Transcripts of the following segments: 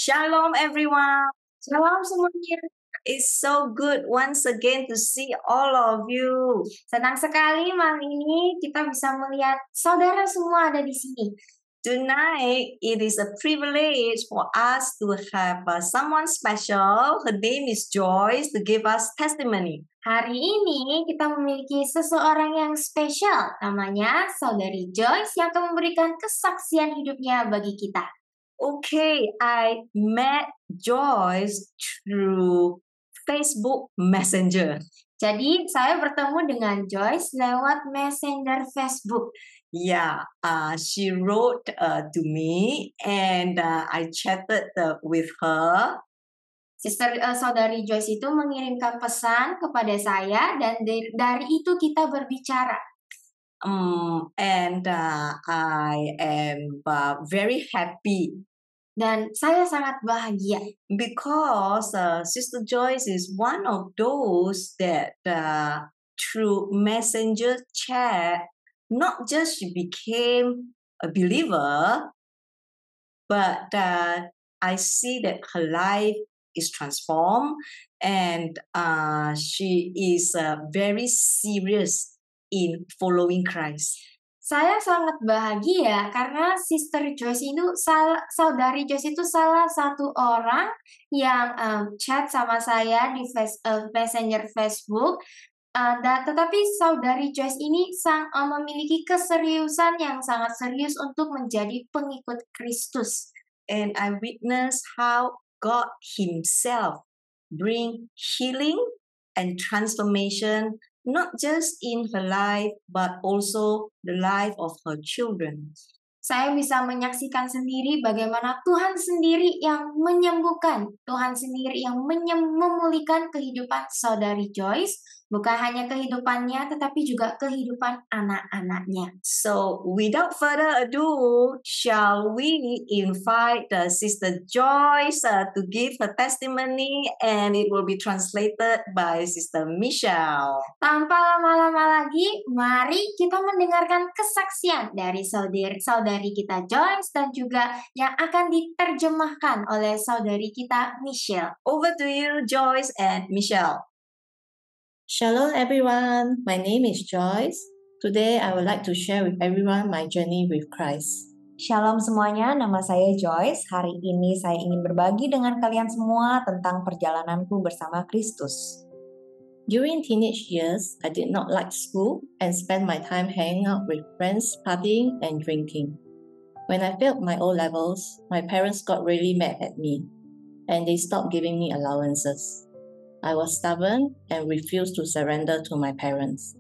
Shalom everyone. Shalom semuanya. It's so good once again to see all of you. Senang sekali malam ini kita bisa melihat saudara semua ada di sini. Tonight, it is a privilege for us to have someone special. Her name is Joyce to give us testimony. Hari ini kita memiliki seseorang yang spesial, namanya Saudari Joyce yang akan memberikan kesaksian hidupnya bagi kita. Okay, I met Joyce through Facebook Messenger. Jadi saya bertemu dengan Joyce lewat Messenger Facebook. Yeah, she wrote to me and I chatted with her. Saudari Joyce itu mengirimkan pesan kepada saya dan dari itu kita berbicara. And I am very happy. Dan saya sangat bahagia. Because Sister Joyce is one of those that through messenger chat, not just she became a believer, but I see that her life is transformed and she is very serious in following Christ. Saya sangat bahagia karena Sister Joyce itu Saudari Joyce itu salah satu orang yang chat sama saya di Messenger Facebook. Tetapi Saudari Joyce ini memiliki keseriusan yang sangat serius untuk menjadi pengikut Kristus. And I witnessed how God Himself bring healing and transformation not just in her life, but also the life of her children. Saya bisa menyaksikan sendiri bagaimana Tuhan sendiri yang menyembuhkan, Tuhan sendiri yang memulihkan kehidupan Saudari Joyce, bukan hanya kehidupannya, tetapi juga kehidupan anak-anaknya. So, without further ado, shall we invite Sister Joyce to give her testimony, and it will be translated by Sister Michelle. Tanpa lama-lama lagi, mari kita mendengarkan kesaksian dari saudari kita Joyce dan juga yang akan diterjemahkan oleh saudari kita Michelle. Over to you, Joyce and Michelle. Shalom everyone, my name is Joyce. Today I would like to share with everyone my journey with Christ. Shalom semuanya, nama saya Joyce. Hari ini saya ingin berbagi dengan kalian semua tentang perjalananku bersama Kristus. During teenage years, I did not like school and spent my time hanging out with friends, partying and drinking. When I failed my O-levels, my parents got really mad at me and they stopped giving me allowances. I was stubborn and refused to surrender to my parents.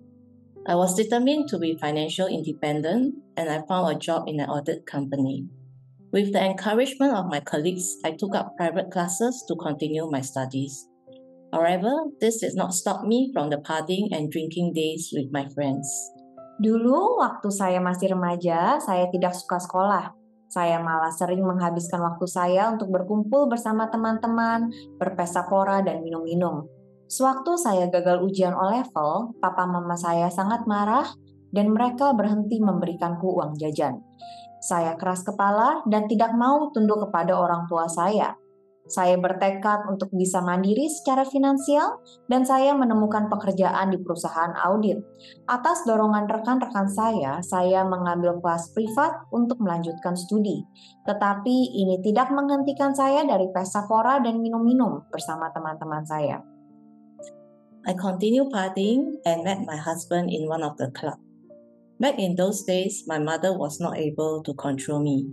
I was determined to be financially independent and I found a job in an audit company. With the encouragement of my colleagues, I took up private classes to continue my studies. However, this did not stop me from the partying and drinking days with my friends. Dulu, waktu saya masih remaja, saya tidak suka sekolah. Saya malah sering menghabiskan waktu saya untuk berkumpul bersama teman-teman, berpesta pora, dan minum-minum. Sewaktu saya gagal ujian O-level, papa mama saya sangat marah dan mereka berhenti memberikanku uang jajan. Saya keras kepala dan tidak mau tunduk kepada orang tua saya. Saya bertekad untuk bisa mandiri secara finansial dan saya menemukan pekerjaan di perusahaan audit. Atas dorongan rekan-rekan saya mengambil kelas privat untuk melanjutkan studi. Tetapi ini tidak menghentikan saya dari pesta pora dan minum-minum bersama teman-teman saya. I continued partying and met my husband in one of the clubs. Back in those days, my mother was not able to control me.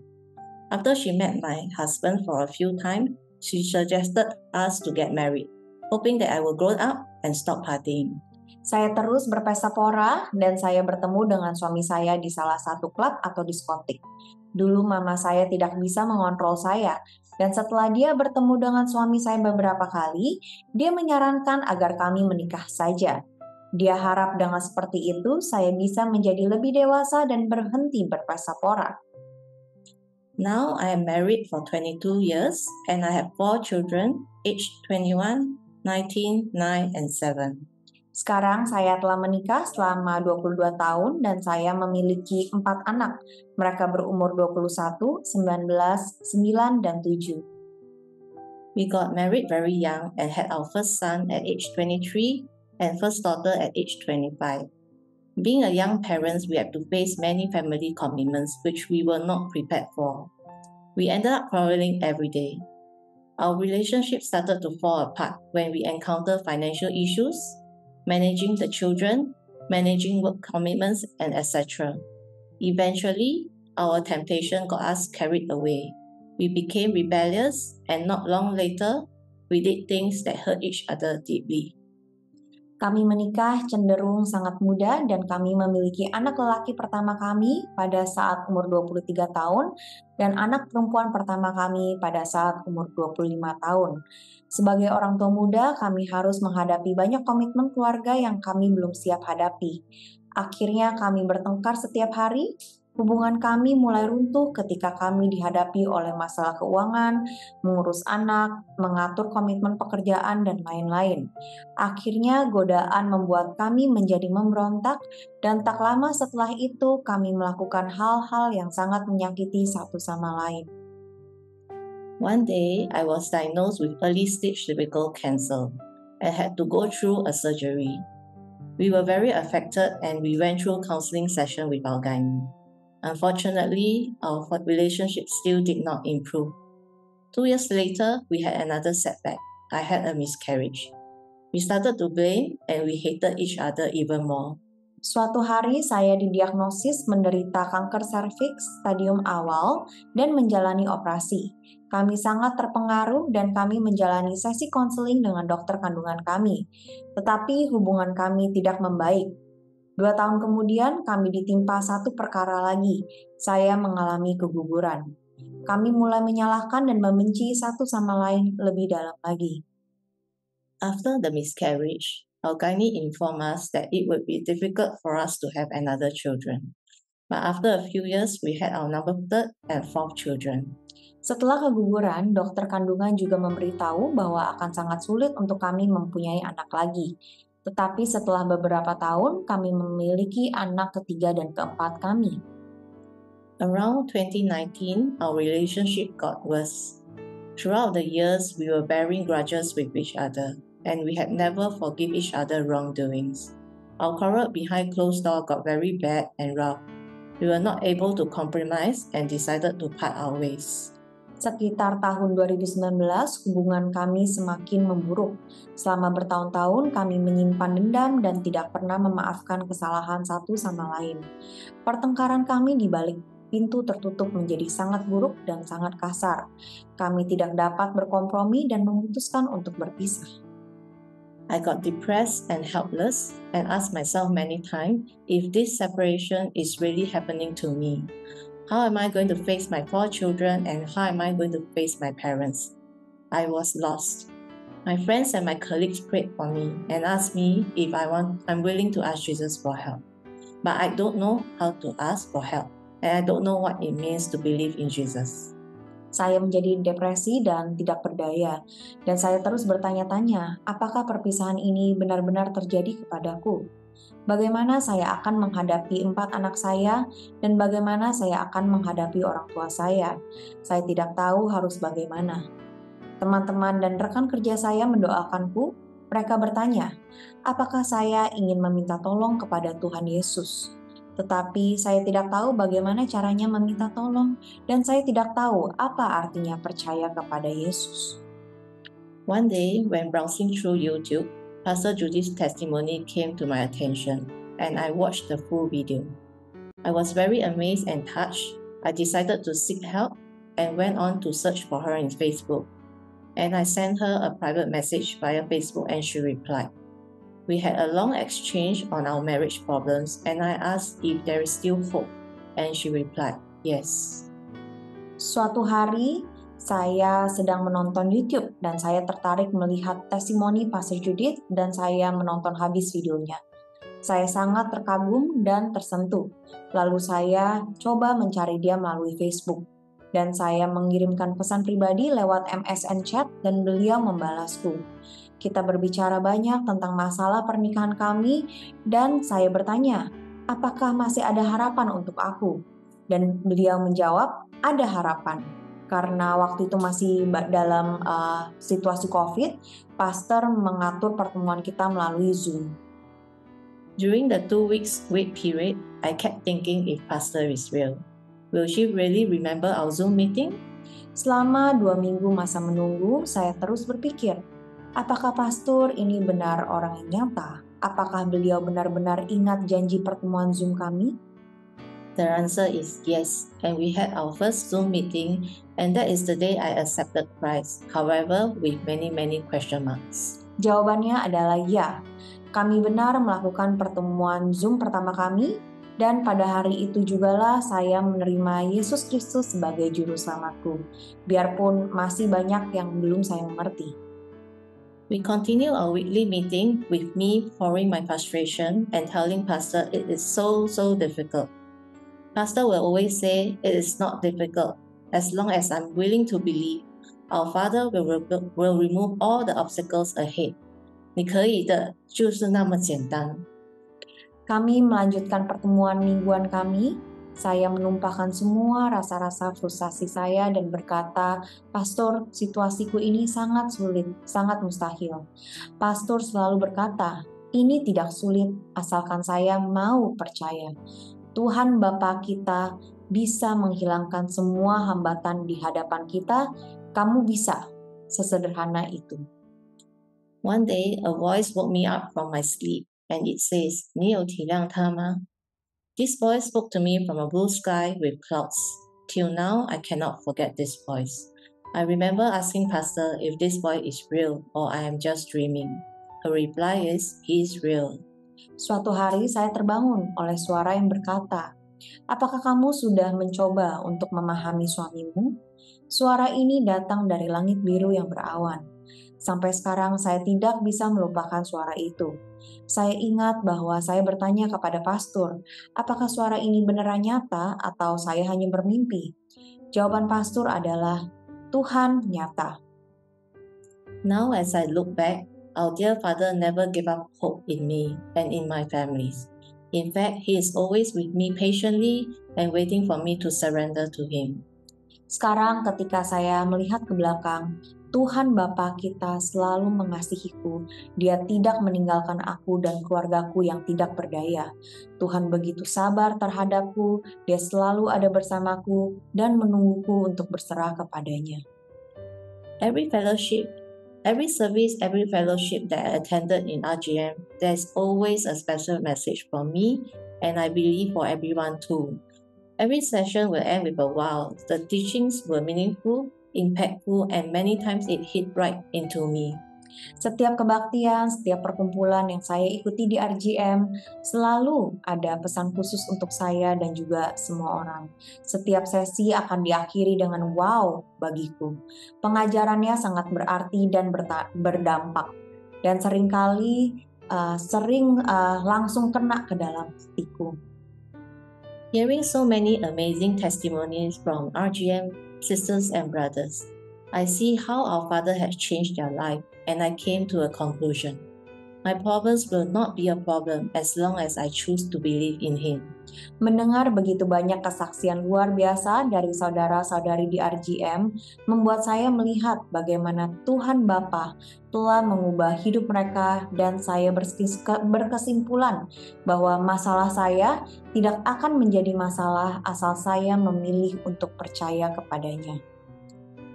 After she met my husband for a few times, she suggested us to get married, hoping that I will grow up and stop partying. Saya terus berpesta pora dan saya bertemu dengan suami saya di salah satu klub atau diskotik. Dulu mama saya tidak bisa mengontrol saya dan setelah dia bertemu dengan suami saya beberapa kali, dia menyarankan agar kami menikah saja. Dia harap dengan seperti itu saya bisa menjadi lebih dewasa dan berhenti berpesta pora. Now I am married for 22 years and I have 4 children aged 21, 19, 9, and 7. Sekarang saya telah menikah selama 22 tahun dan saya memiliki 4 anak. Mereka berumur 21, 19, 9, dan 7. We got married very young and had our first son at age 23 and first daughter at age 25. Being a young parent, we had to face many family commitments which we were not prepared for. We ended up quarreling every day. Our relationship started to fall apart when we encountered financial issues, managing the children, managing work commitments, and etc. Eventually, our temptation got us carried away. We became rebellious, and not long later, we did things that hurt each other deeply. Kami menikah cenderung sangat muda dan kami memiliki anak lelaki pertama kami pada saat umur 23 tahun dan anak perempuan pertama kami pada saat umur 25 tahun. Sebagai orang tua muda, kami harus menghadapi banyak komitmen keluarga yang kami belum siap hadapi. Akhirnya kami bertengkar setiap hari. Hubungan kami mulai runtuh ketika kami dihadapi oleh masalah keuangan, mengurus anak, mengatur komitmen pekerjaan, dan lain-lain. Akhirnya godaan membuat kami menjadi memberontak, dan tak lama setelah itu kami melakukan hal-hal yang sangat menyakiti satu sama lain. One day, I was diagnosed with early-stage cervical cancer and had to go through a surgery. We were very affected and we went through counseling session with our gynae. Unfortunately, our relationship still did not improve. 2 years later, we had another setback. I had a miscarriage. We started to blame and we hated each other even more. Suatu hari saya didiagnosis menderita kanker serviks stadium awal dan menjalani operasi. Kami sangat terpengaruh dan kami menjalani sesi konseling dengan dokter kandungan kami. Tetapi hubungan kami tidak membaik. 2 tahun kemudian kami ditimpa satu perkara lagi. Saya mengalami keguguran. Kami mulai menyalahkan dan membenci satu sama lain lebih dalam lagi. After the miscarriage, our gynae informed us that it would be difficult for us to have another children. But after a few years, we had our number 3rd and 4th children. Setelah keguguran, dokter kandungan juga memberitahu bahwa akan sangat sulit untuk kami mempunyai anak lagi. Tetapi setelah beberapa tahun, kami memiliki anak ketiga dan keempat kami. Around 2019, our relationship got worse. Throughout the years, we were bearing grudges with each other, and we had never forgive each other wrongdoings. Our quarrel behind closed door got very bad and rough. We were not able to compromise and decided to part our ways. Sekitar tahun 2019, hubungan kami semakin memburuk. Selama bertahun-tahun, kami menyimpan dendam dan tidak pernah memaafkan kesalahan satu sama lain. Pertengkaran kami di balik pintu tertutup menjadi sangat buruk dan sangat kasar. Kami tidak dapat berkompromi dan memutuskan untuk berpisah. I got depressed and helpless and asked myself many times if this separation is really happening to me. How am I going to face my 4 children and how am I going to face my parents? I was lost. My friends and my colleagues prayed for me and asked me if I'm willing to ask Jesus for help. But I don't know how to ask for help and I don't know what it means to believe in Jesus. Saya menjadi depresi dan tidak berdaya, dan saya terus bertanya-tanya, apakah perpisahan ini benar-benar terjadi kepadaku? Bagaimana saya akan menghadapi 4 anak saya, dan bagaimana saya akan menghadapi orang tua saya? Saya tidak tahu harus bagaimana. Teman-teman dan rekan kerja saya mendoakanku. Mereka bertanya, apakah saya ingin meminta tolong kepada Tuhan Yesus? Tetapi saya tidak tahu bagaimana caranya meminta tolong, dan saya tidak tahu apa artinya percaya kepada Yesus. One day, when browsing through YouTube, Pastor Judy's testimony came to my attention, and I watched the full video. I was very amazed and touched. I decided to seek help and went on to search for her in Facebook. And I sent her a private message via Facebook and she replied. We had a long exchange on our marriage problems and I asked if there is still hope. And she replied, yes. Suatu hari, saya sedang menonton YouTube dan saya tertarik melihat testimoni Pastor Judith dan saya menonton habis videonya. Saya sangat terkagum dan tersentuh. Lalu saya coba mencari dia melalui Facebook. Dan saya mengirimkan pesan pribadi lewat MSN Chat dan beliau membalasku. Kita berbicara banyak tentang masalah pernikahan kami dan saya bertanya, apakah masih ada harapan untuk aku? Dan beliau menjawab, ada harapan. Karena waktu itu masih dalam situasi COVID, pastor mengatur pertemuan kita melalui Zoom. During the 2 weeks wait period, I kept thinking if Pastor is real. Will she really remember our Zoom meeting? Selama 2 minggu masa menunggu, saya terus berpikir, apakah pastor ini benar orang yang nyata? Apakah beliau benar-benar ingat janji pertemuan Zoom kami? The answer is yes, and we had our first Zoom meeting, and that is the day I accepted Christ, however, with many question marks. Jawabannya adalah ya. Kami benar melakukan pertemuan Zoom pertama kami, dan pada hari itu jugalah saya menerima Yesus Kristus sebagai juru selamatku, biarpun masih banyak yang belum saya mengerti. We continue our weekly meeting with me pouring my frustration and telling Pastor it is so difficult. Pastor will always say it is not difficult as long as I'm willing to believe. Our Father will remove all the obstacles ahead. 你可以的，就是那么简单。Kami melanjutkan pertemuan mingguan kami. Saya menumpahkan semua rasa-rasa frustasi saya dan berkata, Pastor, situasiku ini sangat sulit, sangat mustahil. Pastor selalu berkata, ini tidak sulit asalkan saya mau percaya. Tuhan Bapa kita bisa menghilangkan semua hambatan di hadapan kita. Kamu bisa, sesederhana itu. One day, a voice woke me up from my sleep, and it says, 你有体谅他吗? This voice spoke to me from a blue sky with clouds. Till now, I cannot forget this voice. I remember asking Pastor if this voice is real or I am just dreaming. Her reply is, he is real. Suatu hari saya terbangun oleh suara yang berkata, apakah kamu sudah mencoba untuk memahami suamimu? Suara ini datang dari langit biru yang berawan. Sampai sekarang saya tidak bisa melupakan suara itu. Saya ingat bahwa saya bertanya kepada pastor, apakah suara ini beneran nyata atau saya hanya bermimpi? Jawaban pastor adalah, Tuhan nyata. Now as I look back, our dear Father never gave up hope in me and in my families. In fact, He is always with me patiently and waiting for me to surrender to Him. Sekarang ketika saya melihat ke belakang, Tuhan Bapa kita selalu mengasihiku. Dia tidak meninggalkan aku dan keluargaku yang tidak berdaya. Tuhan begitu sabar terhadapku, Dia selalu ada bersamaku dan menungguku untuk berserah kepadanya. Every service, every fellowship that I attended in RGM, there's always a special message for me, and I believe for everyone too. Every session will end with a wow. The teachings were meaningful, impactful, and many times it hit right into me. Setiap kebaktian, setiap perkumpulan yang saya ikuti di RGM, selalu ada pesan khusus untuk saya dan juga semua orang. Setiap sesi akan diakhiri dengan wow bagiku. Pengajarannya sangat berarti dan berdampak. Dan seringkali langsung kena ke dalam hatiku. Hearing so many amazing testimonies from RGM sisters and brothers, I see how our Father has changed their life, and I came to a conclusion. My problems will not be a problem as long as I choose to believe in Him. Mendengar begitu banyak kesaksian luar biasa dari saudara-saudari di RGM membuat saya melihat bagaimana Tuhan Bapa telah mengubah hidup mereka, dan saya berkesimpulan bahwa masalah saya tidak akan menjadi masalah asal saya memilih untuk percaya kepadanya.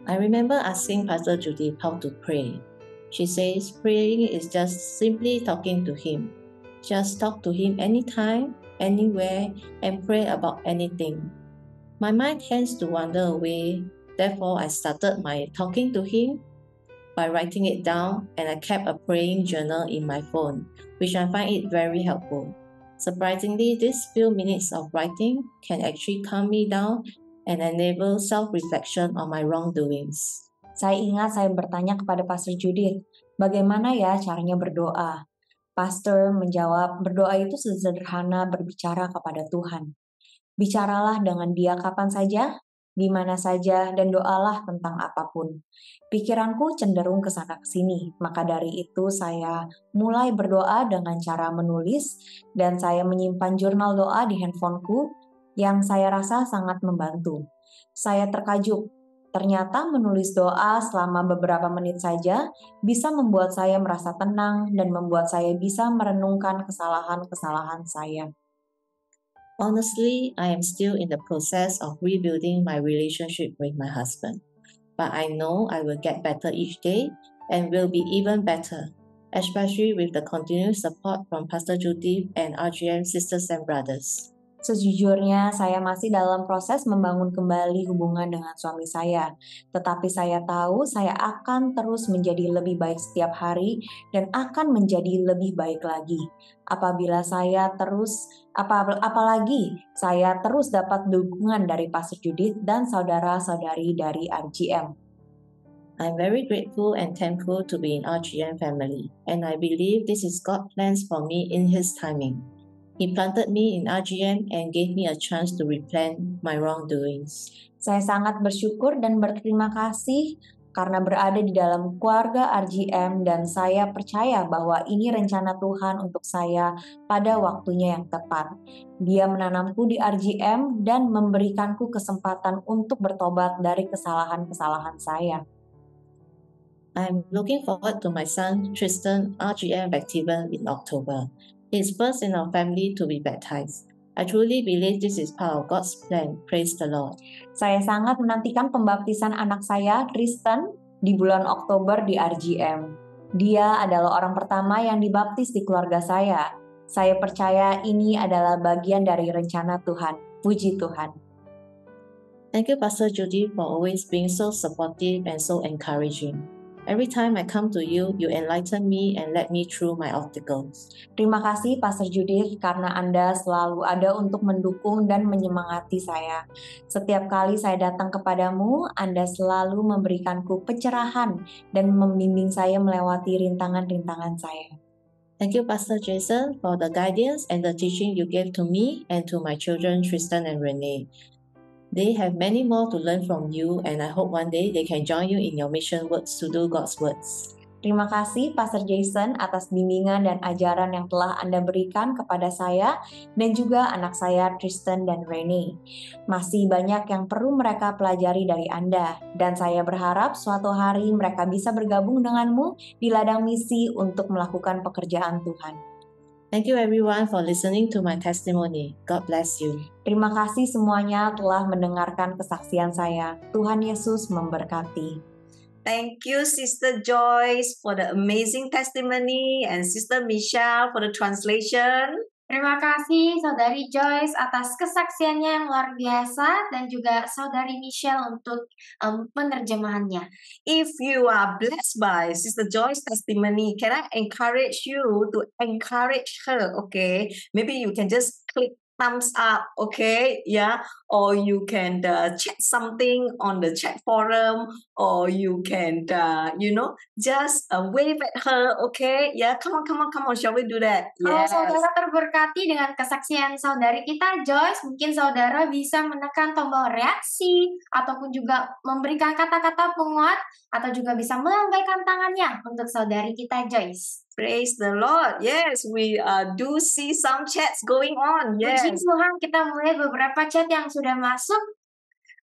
I remember asking Pastor Judith how to pray. She says praying is just simply talking to Him. Just talk to Him anytime, anywhere, and pray about anything. My mind tends to wander away, therefore I started my talking to Him by writing it down, and I kept a praying journal in my phone, which I find it very helpful. Surprisingly, these few minutes of writing can actually calm me down and enable self-reflection on my wrongdoings. Saya ingat saya bertanya kepada Pastor Judith, bagaimana ya caranya berdoa? Pastor menjawab, berdoa itu sederhana berbicara kepada Tuhan. Bicaralah dengan Dia kapan saja, di mana saja, dan doalah tentang apapun. Pikiranku cenderung ke sana ke sini, maka dari itu saya mulai berdoa dengan cara menulis, dan saya menyimpan jurnal doa di handphoneku yang saya rasa sangat membantu. Saya terkajub Ternyata menulis doa selama beberapa menit saja bisa membuat saya merasa tenang dan membuat saya bisa merenungkan kesalahan-kesalahan saya. Honestly, I am still in the process of rebuilding my relationship with my husband. But I know I will get better each day and will be even better, especially with the continued support from Pastor Judith and RGM sisters and brothers. Sejujurnya, saya masih dalam proses membangun kembali hubungan dengan suami saya. Tetapi saya tahu saya akan terus menjadi lebih baik setiap hari dan akan menjadi lebih baik lagi. Apalagi saya terus dapat dukungan dari Pastor Judith dan saudara-saudari dari RGM. I'm very grateful and thankful to be in RGM family, and I believe this is God's plans for me in His timing. He planted me in RGM and gave me a chance to repent my wrongdoings. Saya sangat bersyukur dan berterima kasih karena berada di dalam keluarga RGM dan saya percaya bahwa ini rencana Tuhan untuk saya pada waktunya yang tepat. Dia menanamku di RGM dan memberikanku kesempatan untuk bertobat dari kesalahan-kesalahan saya. I'm looking forward to my son Tristan RGM baptism in October. He's first in our family to be baptized. I truly believe this is part of God's plan. Praise the Lord. Saya sangat menantikan pembaptisan anak saya, Tristan, di bulan Oktober di RGM. Dia adalah orang pertama yang dibaptis di keluarga saya. Saya percaya ini adalah bagian dari rencana Tuhan. Puji Tuhan. Thank you, Pastor Judy, for always being so supportive and so encouraging. Every time I come to you, you enlighten me and let me through my obstacles. Terima kasih Pastor Judith karena Anda selalu ada untuk mendukung dan menyemangati saya. Setiap kali saya datang kepadamu, Anda selalu memberikanku pencerahan dan membimbing saya melewati rintangan-rintangan saya. Thank you, Pastor Jason, for the guidance and the teaching you gave to me and to my children, Tristan and Renee. They have many more to learn from you, and I hope one day they can join you in your mission works to do God's words. Terima kasih Pastor Jason atas bimbingan dan ajaran yang telah Anda berikan kepada saya dan juga anak saya Tristan dan Renee. Masih banyak yang perlu mereka pelajari dari Anda, dan saya berharap suatu hari mereka bisa bergabung denganmu di ladang misi untuk melakukan pekerjaan Tuhan. Thank you everyone for listening to my testimony. God bless you. Terima kasih semuanya telah mendengarkan kesaksian saya. Tuhan Yesus memberkati. Thank you, Sister Joyce, for the amazing testimony, and Sister Michelle for the translation. Terima kasih Saudari Joyce atas kesaksiannya yang luar biasa dan juga Saudari Michelle untuk penerjemahannya. If you are blessed by Sister Joyce's testimony, can I encourage you to encourage her, okay? Maybe you can just click thumbs up, okay? Yeah, or you can chat something on the chat forum, or you can, just wave at her, okay? Yeah, come on, shall we do that? Kalau Yes. saudara terberkati dengan kesaksian saudari kita, Joyce, mungkin saudara bisa menekan tombol reaksi, ataupun juga memberikan kata-kata penguat, atau juga bisa melambaikan tangannya untuk saudari kita, Joyce. Praise the Lord. Yes, we do see some chats going on. Yes. Puji Tuhan, kita melihat beberapa chat yang sudah masuk.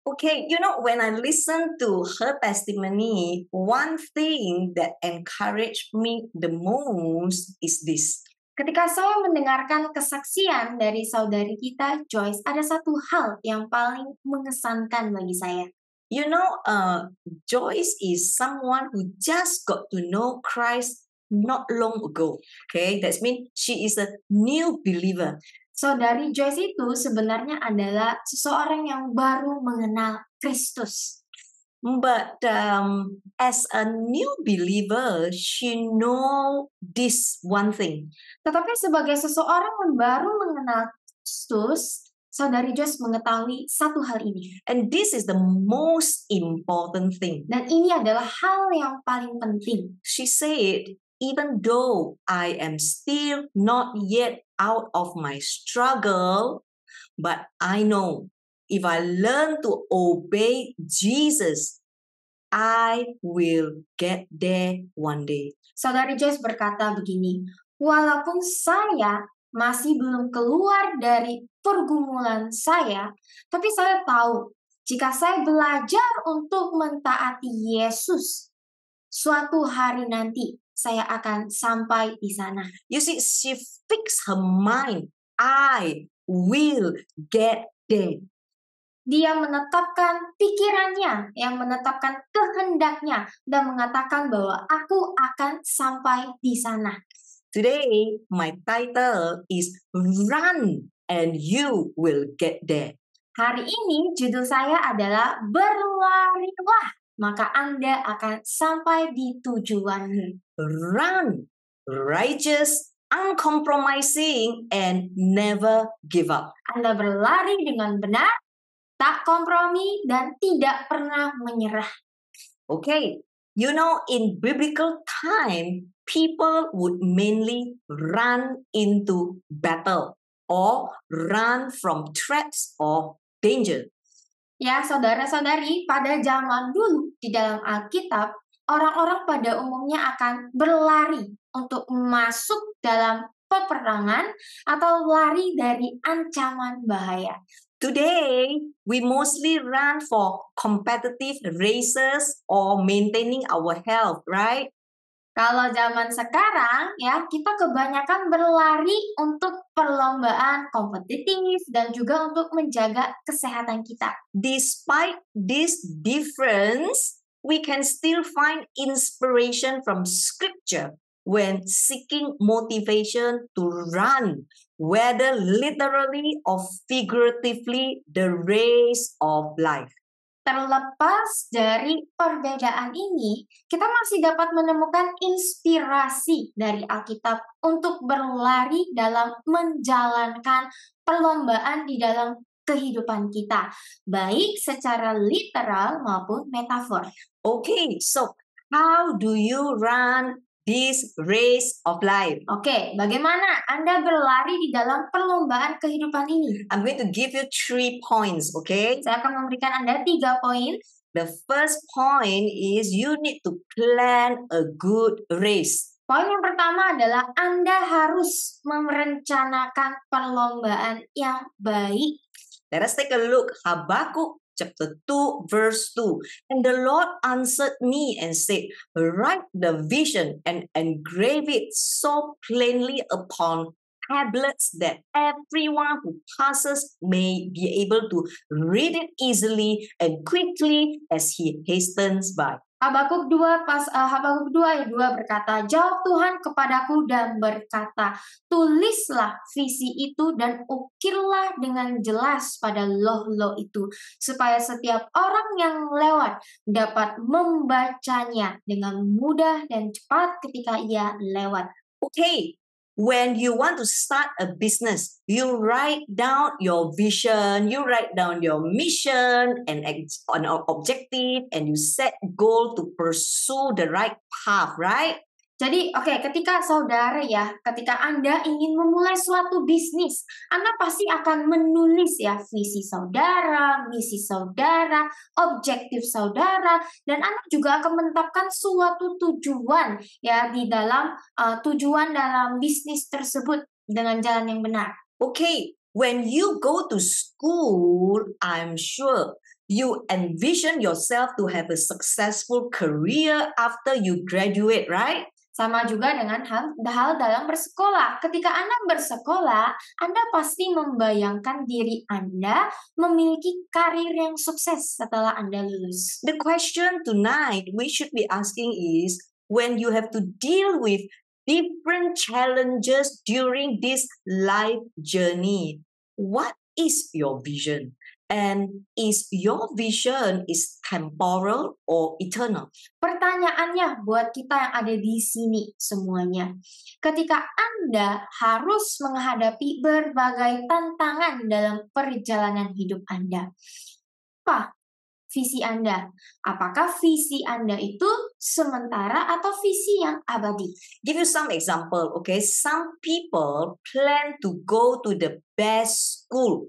Okay, when I listen to her testimony, one thing that encouraged me the most is this. Ketika saya mendengarkan kesaksian dari saudari kita, Joyce, ada satu hal yang paling mengesankan bagi saya. Joyce is someone who just got to know Christ not long ago. Okay, that means she is a new believer. Saudari Joyce itu sebenarnya adalah seseorang yang baru mengenal Kristus. But as a new believer, she know this one thing. Tetapi sebagai seseorang yang baru mengenal Kristus, saudari Joyce mengetahui satu hal ini. And this is the most important thing. Dan ini adalah hal yang paling penting. She said, even though I am still not yet out of my struggle, but I know if I learn to obey Jesus, I will get there one day. Saudari Joyce berkata begini, walaupun saya masih belum keluar dari pergumulan saya, tapi saya tahu Jika saya belajar untuk mentaati Yesus, suatu hari nanti saya akan sampai di sana. You see, she fixed her mind. I will get there. Dia menetapkan pikirannya, yang menetapkan kehendaknya, dan mengatakan bahwa aku akan sampai di sana. Today, my title is Run and You Will Get There. Hari ini judul saya adalah Berlarilah, maka Anda akan sampai di tujuan. Run, righteous, uncompromising, and never give up. Anda berlari dengan benar, tak kompromi, dan tidak pernah menyerah. Okay, you know, in biblical time, people would mainly run into battle or run from threats or danger. Ya, saudara-saudari, pada zaman dulu di dalam Alkitab, orang-orang pada umumnya akan berlari untuk masuk dalam peperangan atau lari dari ancaman bahaya. Today, we mostly run for competitive races or maintaining our health, right? Kalau zaman sekarang, ya, kita kebanyakan berlari untuk perlombaan kompetitif dan juga untuk menjaga kesehatan kita. Despite this difference, we can still find inspiration from scripture when seeking motivation to run, whether literally or figuratively, the race of life. Terlepas dari perbedaan ini, kita masih dapat menemukan inspirasi dari Alkitab untuk berlari dalam menjalankan perlombaan di dalam kehidupan kita, baik secara literal maupun metafor. Okay, so how do you run this race of life? Oke, bagaimana Anda berlari di dalam perlombaan kehidupan ini? I'm going to give you 3 points, okay? Saya akan memberikan Anda 3 poin. The first point is you need to plan a good race. Poin yang pertama adalah Anda harus merencanakan perlombaan yang baik. Let us take a look. Habakkuk chapter 2, verse 2. And the Lord answered me and said, write the vision and engrave it so plainly upon tablets that everyone who passes may be able to read it easily and quickly as he hastens by. Habakuk 2 ayat 2 berkata, jawab Tuhan kepadaku dan berkata, tulislah visi itu dan ukirlah dengan jelas pada loh-loh itu, supaya setiap orang yang lewat dapat membacanya dengan mudah dan cepat ketika ia lewat. Okay, when you want to start a business, you write down your vision, you write down your mission and an objective, and you set goal to pursue the right path, right? Jadi, ketika ketika Anda ingin memulai suatu bisnis, Anda pasti akan menulis ya visi saudara, misi saudara, objektif saudara, dan Anda juga akan menetapkan suatu tujuan ya di dalam tujuan dalam bisnis tersebut dengan jalan yang benar. Okay, when you go to school, I'm sure you envision yourself to have a successful career after you graduate, right? Sama juga dengan hal dalam bersekolah. Ketika Anda bersekolah, Anda pasti membayangkan diri Anda memiliki karir yang sukses setelah Anda lulus. The question tonight we should be asking is, when you have to deal with different challenges during this life journey, what is your vision? And is your vision is temporal or eternal? Pertanyaannya buat kita yang ada di sini semuanya. Ketika Anda harus menghadapi berbagai tantangan dalam perjalanan hidup Anda, apa visi Anda? Apakah visi Anda itu sementara atau visi yang abadi? Give you some example, okay? Some people plan to go to the best school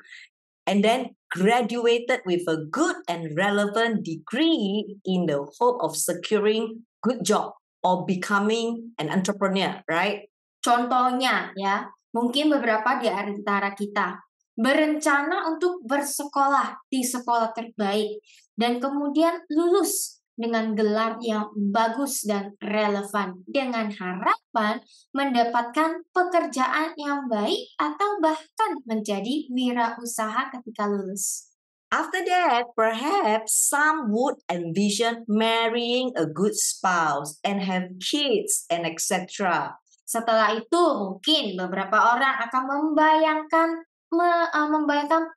and then graduated with a good and relevant degree in the hope of securing good job or becoming an entrepreneur, right? Contohnya ya, mungkin beberapa di antara kita berencana untuk bersekolah di sekolah terbaik, dan kemudian lulus dengan gelar yang bagus dan relevan, dengan harapan mendapatkan pekerjaan yang baik atau bahkan menjadi wirausaha ketika lulus. After that, perhaps some would envision marrying a good spouse and have kids and etc. Setelah itu, mungkin beberapa orang akan membayangkan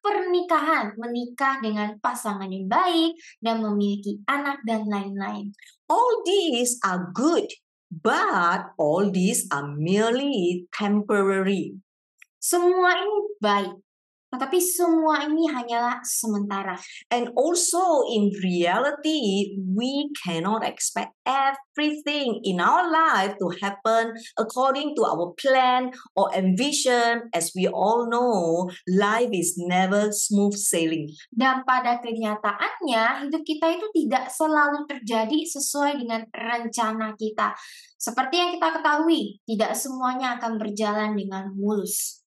pernikahan, menikah dengan pasangan yang baik, dan memiliki anak, dan lain-lain. All these are good, but all these are merely temporary. Semua ini baik, tetapi semua ini hanyalah sementara. And also in reality, we cannot expect everything in our life to happen according to our plan or envision. As we all know, life is never smooth sailing. Dan pada kenyataannya, hidup kita itu tidak selalu terjadi sesuai dengan rencana kita. Seperti yang kita ketahui, tidak semuanya akan berjalan dengan mulus.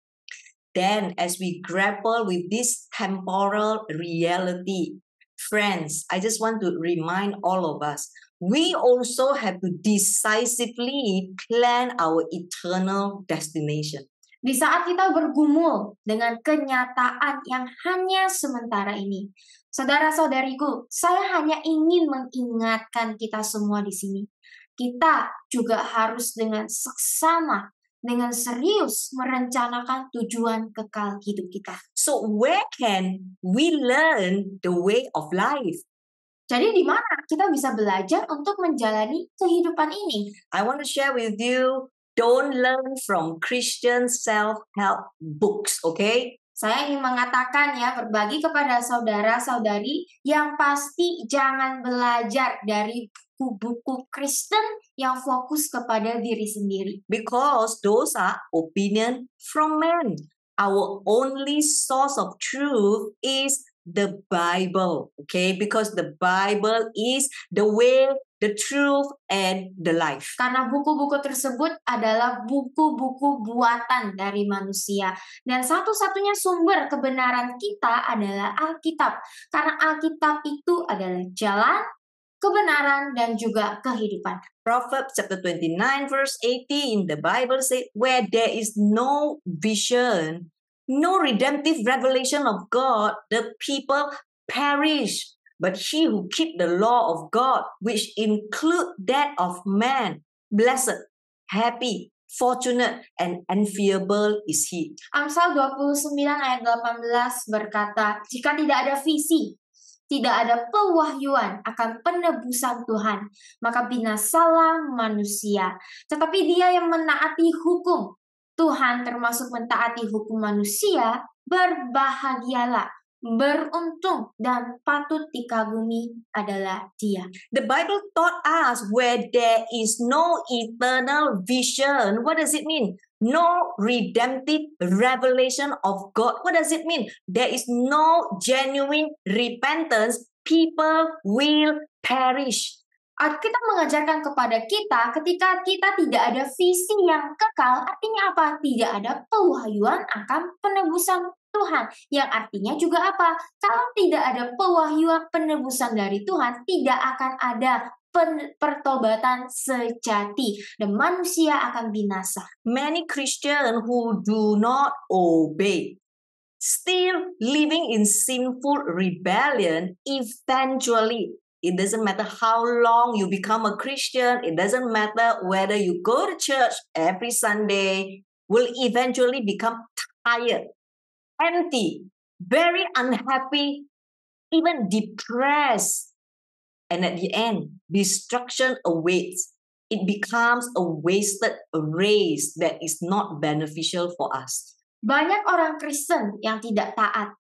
Then, as we grapple with this temporal reality, friends, I just want to remind all of us, we also have to decisively plan our eternal destination. Di saat kita bergumul dengan kenyataan yang hanya sementara ini, saudara-saudariku, saya hanya ingin mengingatkan kita semua di sini. Kita juga harus dengan seksama, dengan serius merencanakan tujuan kekal hidup kita. So where can we learn the way of life? Jadi di mana kita bisa belajar untuk menjalani kehidupan ini? I want to share with you, don't learn from Christian self-help books, okay? Saya ingin mengatakan ya, berbagi kepada saudara-saudari yang pasti jangan belajar dari buku-buku Kristen yang fokus kepada diri sendiri. Because those are opinion from men. Our only source of truth is the Bible, okay? Because the Bible is the way, the truth, and the life. Karena buku-buku tersebut adalah buku-buku buatan dari manusia. Dan satu-satunya sumber kebenaran kita adalah Alkitab. Karena Alkitab itu adalah jalan, kebenaran, dan juga kehidupan. Proverbs chapter 29 verse 18, the Bible says, where there is no vision, no redemptive revelation of God, the people perish. But he who keep the law of God, which include that of man, blessed, happy, fortunate, and enviable is he. Amsal 29 ayat 18 berkata, jika tidak ada visi, tidak ada pewahyuan akan penebusan Tuhan, maka binasalah manusia. Tetapi dia yang menaati hukum Tuhan, termasuk mentaati hukum manusia, berbahagialah, beruntung, dan patut dikagumi adalah dia. The Bible taught us where there is no eternal vision. What does it mean? No redemptive revelation of God. What does it mean? There is no genuine repentance. People will perish. Alkitab mengajarkan kepada kita ketika kita tidak ada visi yang kekal, artinya apa? Tidak ada pewahyuan akan penebusan Tuhan. Yang artinya juga apa? Kalau tidak ada pewahyuan penebusan dari Tuhan, tidak akan ada pertobatan sejati dan manusia akan binasa. Many Christians who do not obey, still living in sinful rebellion, eventually, it doesn't matter how long you become a Christian, it doesn't matter whether you go to church every Sunday, will eventually become tired, empty, very unhappy, even depressed. And at the end, destruction awaits. It becomes a wasted race that is not beneficial for us. Banyak orang Kristen yang tidak taat,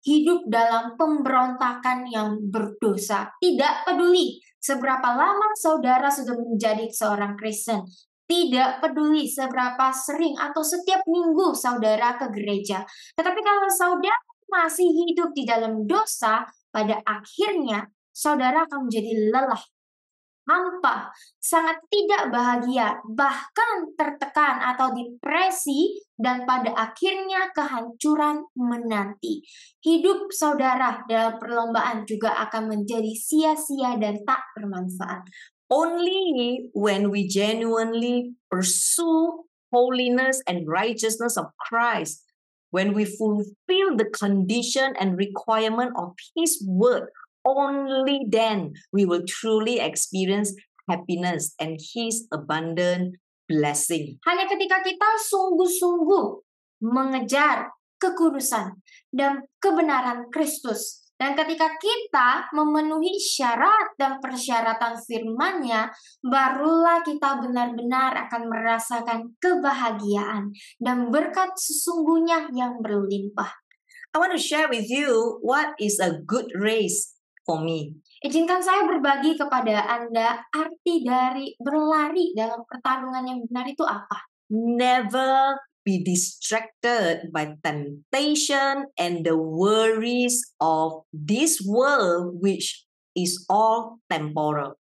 hidup dalam pemberontakan yang berdosa. Tidak peduli seberapa lama saudara sudah menjadi seorang Kristen. Tidak peduli seberapa sering atau setiap minggu saudara ke gereja. Tetapi kalau saudara masih hidup di dalam dosa, pada akhirnya saudara akan menjadi lelah. hampa, sangat tidak bahagia, bahkan tertekan atau depresi, dan pada akhirnya kehancuran menanti. Hidup saudara dalam perlombaan juga akan menjadi sia-sia dan tak bermanfaat. Only when we genuinely pursue holiness and righteousness of Christ, when we fulfill the condition and requirement of His word, only then we will truly experience happiness and His abundant blessing. Hanya ketika kita sungguh-sungguh mengejar kekudusan dan kebenaran Kristus, dan ketika kita memenuhi syarat dan persyaratan firman-Nya, barulah kita benar-benar akan merasakan kebahagiaan dan berkat sesungguhnya yang berlimpah. I want to share with you what is a good race for me. Izinkan saya berbagi kepada Anda arti dari berlari dalam pertarungan yang benar itu apa. Never be distracted by temptation and the worries of this world, which is all temporal.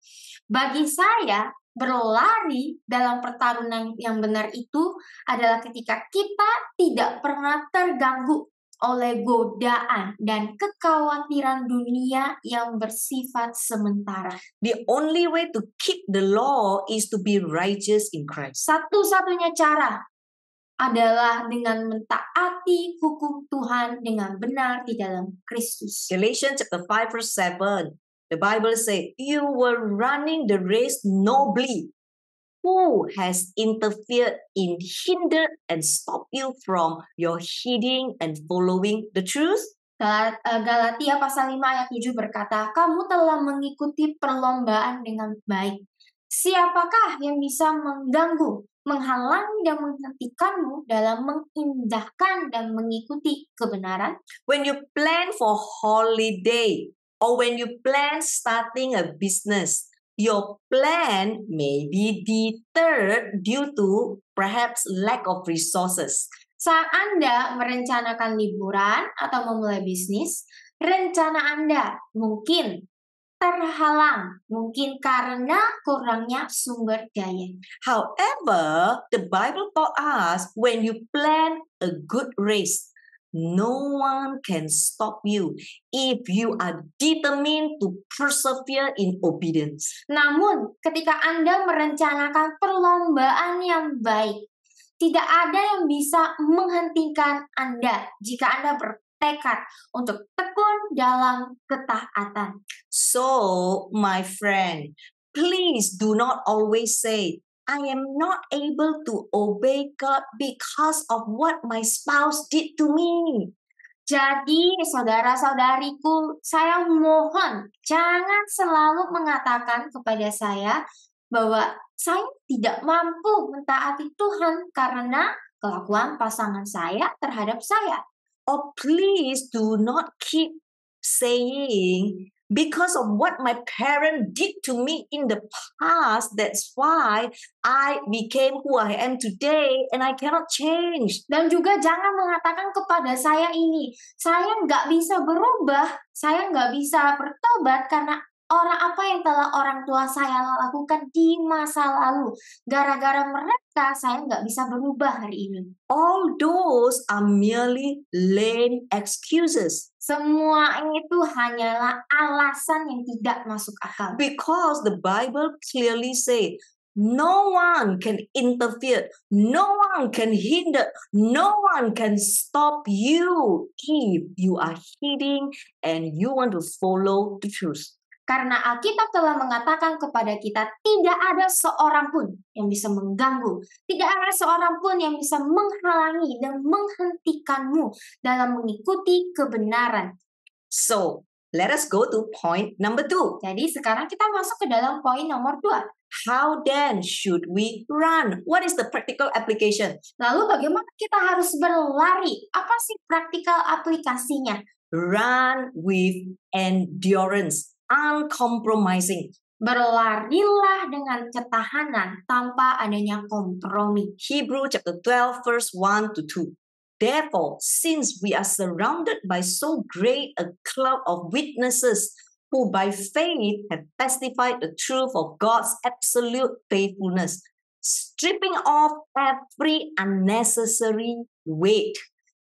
Bagi saya, berlari dalam pertarungan yang benar itu adalah ketika kita tidak pernah terganggu oleh godaan dan kekhawatiran dunia yang bersifat sementara. The only way to keep the law is to be righteous in Christ. Satu-satunya cara adalah dengan mentaati hukum Tuhan dengan benar di dalam Kristus. Galatians chapter 5 verse 7, the Bible says, you were running the race nobly. Who has interfered in hindered and stopped you from your heeding and following the truth? Galatia pasal 5 ayat 7 berkata, kamu telah mengikuti perlombaan dengan baik. Siapakah yang bisa mengganggu, menghalangi dan menghentikanmu dalam mengindahkan dan mengikuti kebenaran? When you plan for holiday or when you plan starting a business, your plan may be deterred due to perhaps lack of resources. Saat Anda merencanakan liburan atau memulai bisnis, rencana Anda mungkin terhalang, mungkin karena kurangnya sumber daya. However, the Bible taught us when you plan a good race, no one can stop you if you are determined to persevere in obedience. Namun, ketika Anda merencanakan perlombaan yang baik, tidak ada yang bisa menghentikan Anda jika Anda bertekad untuk tekun dalam ketaatan. So, my friend, please do not always say, I am not able to obey God because of what my spouse did to me. Jadi, saudara-saudariku, saya mohon jangan selalu mengatakan kepada saya bahwa saya tidak mampu mentaati Tuhan karena kelakuan pasangan saya terhadap saya. Or please do not keep saying, because of what my parent did to me in the past, that's why I became who I am today and I cannot change. Dan juga jangan mengatakan kepada saya ini, saya nggak bisa berubah, saya nggak bisa bertobat karena apa yang telah orang tua saya lakukan di masa lalu. Gara-gara mereka, saya nggak bisa berubah hari ini. All those are merely lame excuses. Semua itu hanyalah alasan yang tidak masuk akal. Because the Bible clearly says, no one can interfere, no one can hinder, no one can stop you if you are heeding and you want to follow the truth. Karena Alkitab telah mengatakan kepada kita, tidak ada seorang pun yang bisa mengganggu, tidak ada seorang pun yang bisa menghalangi dan menghentikanmu dalam mengikuti kebenaran. So, let us go to point number 2. Jadi sekarang kita masuk ke dalam poin nomor 2. How then should we run? What is the practical application? Lalu bagaimana kita harus berlari? Apa sih praktikal aplikasinya? Run with endurance, uncompromising. Berlarilah dengan ketahanan tanpa adanya kompromi. Hebrew chapter 12 verse 1 to 2. Therefore, since we are surrounded by so great a cloud of witnesses, who by faith have testified the truth of God's absolute faithfulness, stripping off every unnecessary weight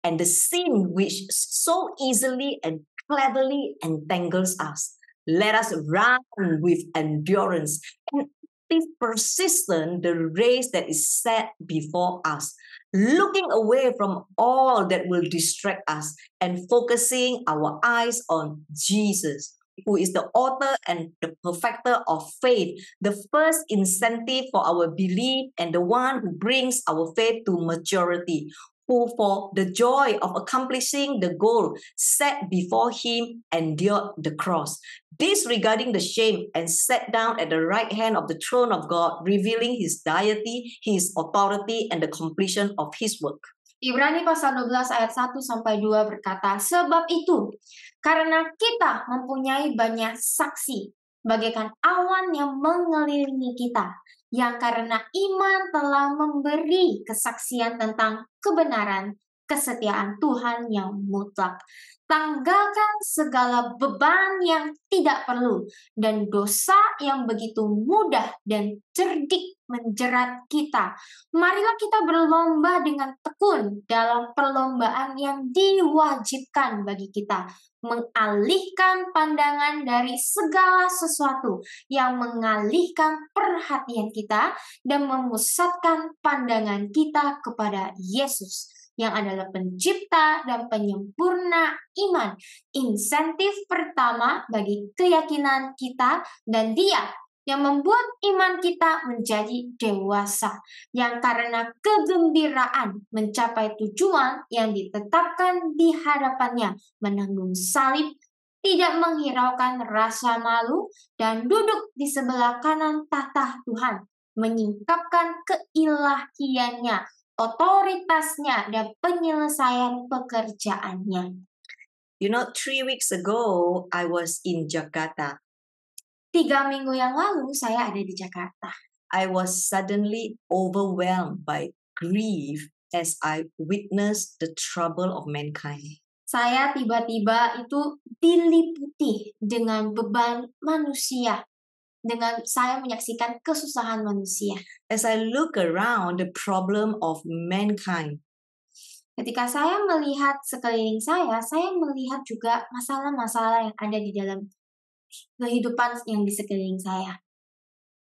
and the sin which so easily and cleverly entangles us. Let us run with endurance and active persistence the race that is set before us, looking away from all that will distract us and focusing our eyes on Jesus, who is the author and the perfecter of faith, the first incentive for our belief and the one who brings our faith to maturity, who for the joy of accomplishing the goal set before him endured the cross, disregarding the shame, and sat down at the right hand of the throne of God, revealing his deity, his authority, and the completion of his work. Ibrani pasal 12 ayat 1-2 berkata, sebab itu, karena kita mempunyai banyak saksi, bagaikan awan yang mengelilingi kita, yang karena iman telah memberi kesaksian tentang kebenaran, kesetiaan Tuhan yang mutlak. Tanggalkan segala beban yang tidak perlu dan dosa yang begitu mudah dan cerdik menjerat kita. Marilah kita berlomba dengan tekun dalam perlombaan yang diwajibkan bagi kita, mengalihkan pandangan dari segala sesuatu yang mengalihkan perhatian kita dan memusatkan pandangan kita kepada Yesus, yang adalah pencipta dan penyempurna iman, insentif pertama bagi keyakinan kita, dan Dia yang membuat iman kita menjadi dewasa, yang karena kegembiraan mencapai tujuan yang ditetapkan di hadapannya, menanggung salib, tidak menghiraukan rasa malu, dan duduk di sebelah kanan tahta Tuhan, menyingkapkan keilahiannya, otoritasnya, dan penyelesaian pekerjaannya. 3 weeks ago, I was in Jakarta. 3 minggu yang lalu, saya ada di Jakarta. I was suddenly overwhelmed by grief as I witnessed the trouble of mankind. Saya tiba-tiba itu diliputi dengan beban manusia, dengan saya menyaksikan kesusahan manusia. As I look around the problem of mankind, Ketika saya melihat sekeliling saya melihat juga masalah-masalah yang ada di dalam kehidupan yang di sekeliling saya.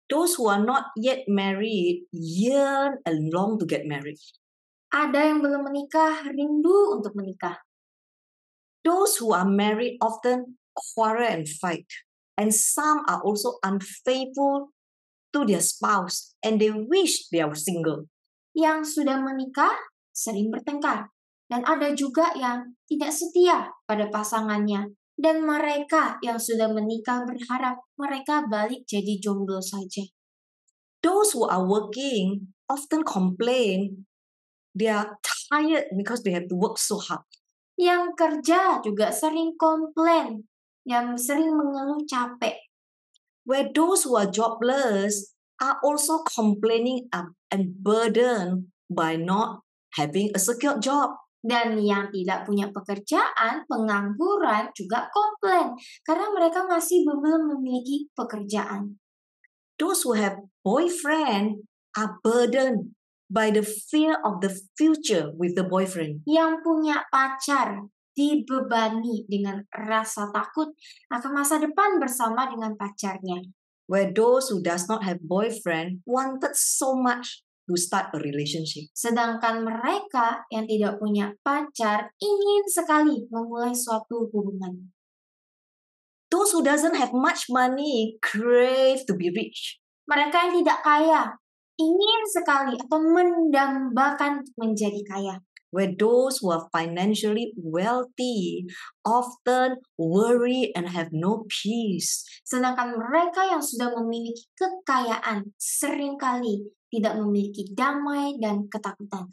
those who are not yet married yearn and long to get married. Ada yang belum menikah, rindu untuk menikah. Those who are married often quarrel and fight. And some are also unfaithful to their spouse and they wish they are single. Yang sudah menikah sering bertengkar. Dan ada juga yang tidak setia pada pasangannya. Dan mereka yang sudah menikah berharap mereka balik jadi jomblo saja. Those who are working often complain they are tired because they have to work so hard. Yang kerja juga sering komplain, yang sering mengeluh capek. Where those who are jobless are also complaining and burdened by not having a secure job. Dan yang tidak punya pekerjaan, pengangguran juga komplain karena mereka masih belum memiliki pekerjaan. Those who have boyfriend are burdened by the fear of the future with the boyfriend. Yang punya pacar dibebani dengan rasa takut akan masa depan bersama dengan pacarnya. Where those who does not have boyfriend wanted so much to start a relationship. Sedangkan mereka yang tidak punya pacar ingin sekali memulai suatu hubungan. Those who doesn't have much money crave to be rich. Mereka yang tidak kaya ingin sekali atau mendambakan menjadi kaya. Where those who are financially wealthy often worry and have no peace. Sedangkan mereka yang sudah memiliki kekayaan seringkali tidak memiliki damai dan ketakutan.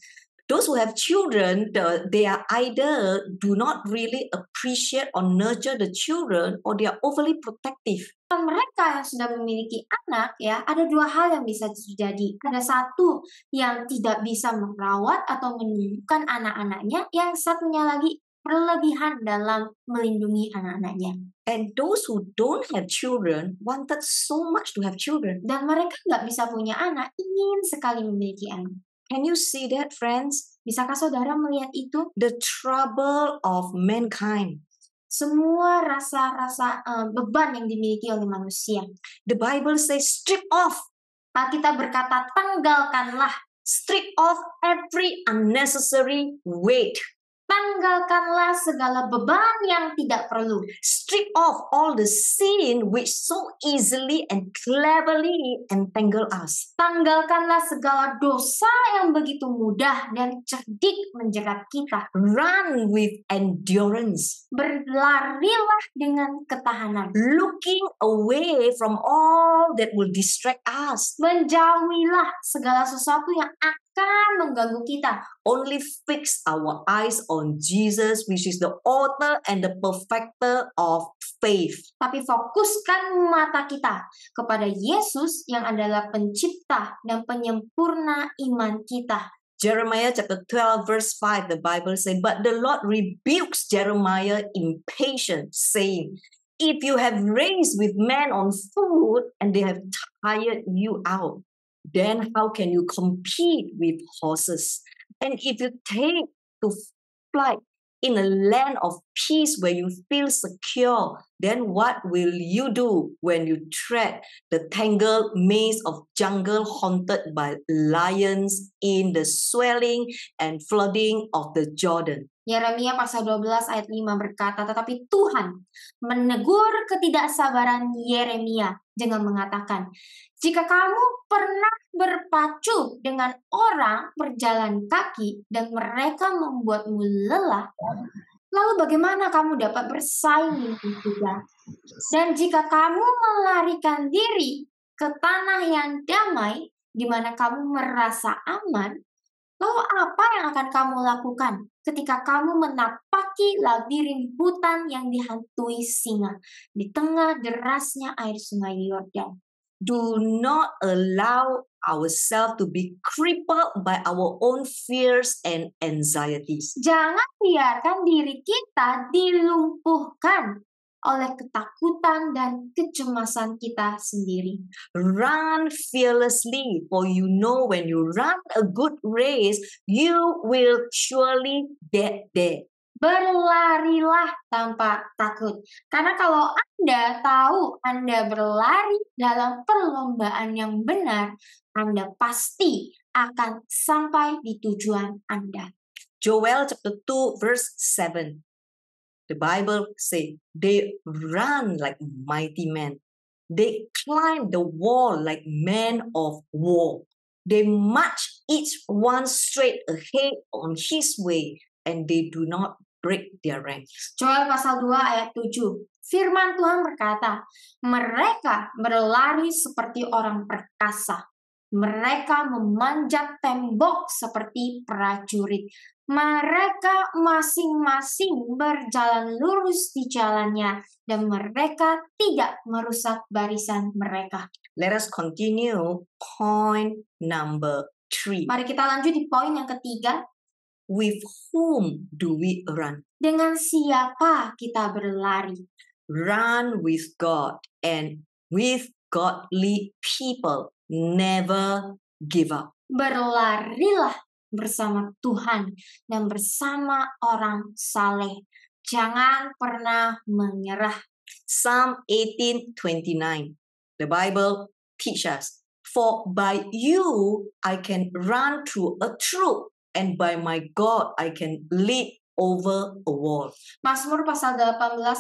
Those who have children, they are either do not really appreciate or nurture the children or they are overly protective. Mereka yang sudah memiliki anak, ya, ada dua hal yang bisa terjadi. Ada satu yang tidak bisa merawat atau menyembuhkan anak-anaknya, yang satunya lagi berlebihan dalam melindungi anak-anaknya. And those who don't have children wanted so much to have children. Dan mereka nggak bisa punya anak, ingin sekali memiliki anak. Can you see that, friends? Bisakah saudara melihat itu? The trouble of mankind. Semua rasa-rasa beban yang dimiliki oleh manusia. The Bible says, strip off. Alkitab berkata, tanggalkanlah. Strip off every unnecessary weight. Tanggalkanlah segala beban yang tidak perlu. Strip off all the sin which so easily and cleverly entangle us. Tanggalkanlah segala dosa yang begitu mudah dan cerdik menjerat kita. Run with endurance. Berlarilah dengan ketahanan. Looking away from all that will distract us. Menjauhilah segala sesuatu yang akan mengganggu kita. Only fix our eyes on Jesus, which is the author and the perfecter of faith. Tapi fokuskan mata kita kepada Yesus yang adalah pencipta dan penyempurna iman kita. Jeremiah chapter 12 verse 5, the Bible says, but the Lord rebukes Jeremiah impatient, saying, if you have raced with men on foot and they have tired you out, then how can you compete with horses? And if you take to flight in a land of peace where you feel secure, then what will you do when you tread the tangled maze of jungle haunted by lions in the swelling and flooding of the Jordan? Yeremia pasal 12 ayat 5 berkata, tetapi Tuhan menegur ketidaksabaran Yeremia dengan mengatakan, jika kamu pernah berpacu dengan orang berjalan kaki dan mereka membuatmu lelah, lalu bagaimana kamu dapat bersaing dengan kita? Dan jika kamu melarikan diri ke tanah yang damai, di mana kamu merasa aman, lalu apa yang akan kamu lakukan ketika kamu menapaki labirin hutan yang dihantui singa di tengah derasnya air sungai Yordan? Do not allow ourselves to be crippled by our own fears and anxieties. Jangan biarkan diri kita dilumpuhkan oleh ketakutan dan kecemasan kita sendiri. Run fearlessly, for you know when you run a good race, you will surely get there. Berlarilah tanpa takut. Karena kalau Anda tahu Anda berlari dalam perlombaan yang benar, Anda pasti akan sampai di tujuan Anda. Joel chapter 2 verse 7. The Bible says, they run like mighty men. They climb the wall like men of war. They march each one straight ahead on his way, and they do not break their ranks. Joel pasal 2 ayat 7. Firman Tuhan berkata, mereka berlari seperti orang perkasa. Mereka memanjat tembok seperti prajurit. Mereka masing-masing berjalan lurus di jalannya dan mereka tidak merusak barisan mereka. Let us continue point number 3. Mari kita lanjut di poin yang ketiga. With whom do we run? Dengan siapa kita berlari? Run with God and with godly people. Never give up. Berlarilah bersama Tuhan dan bersama orang saleh. Jangan pernah menyerah. Psalm 18:29. The Bible teaches us, for by you I can run through a troop, and by my God I can leap over a wall. Mazmur pasal 18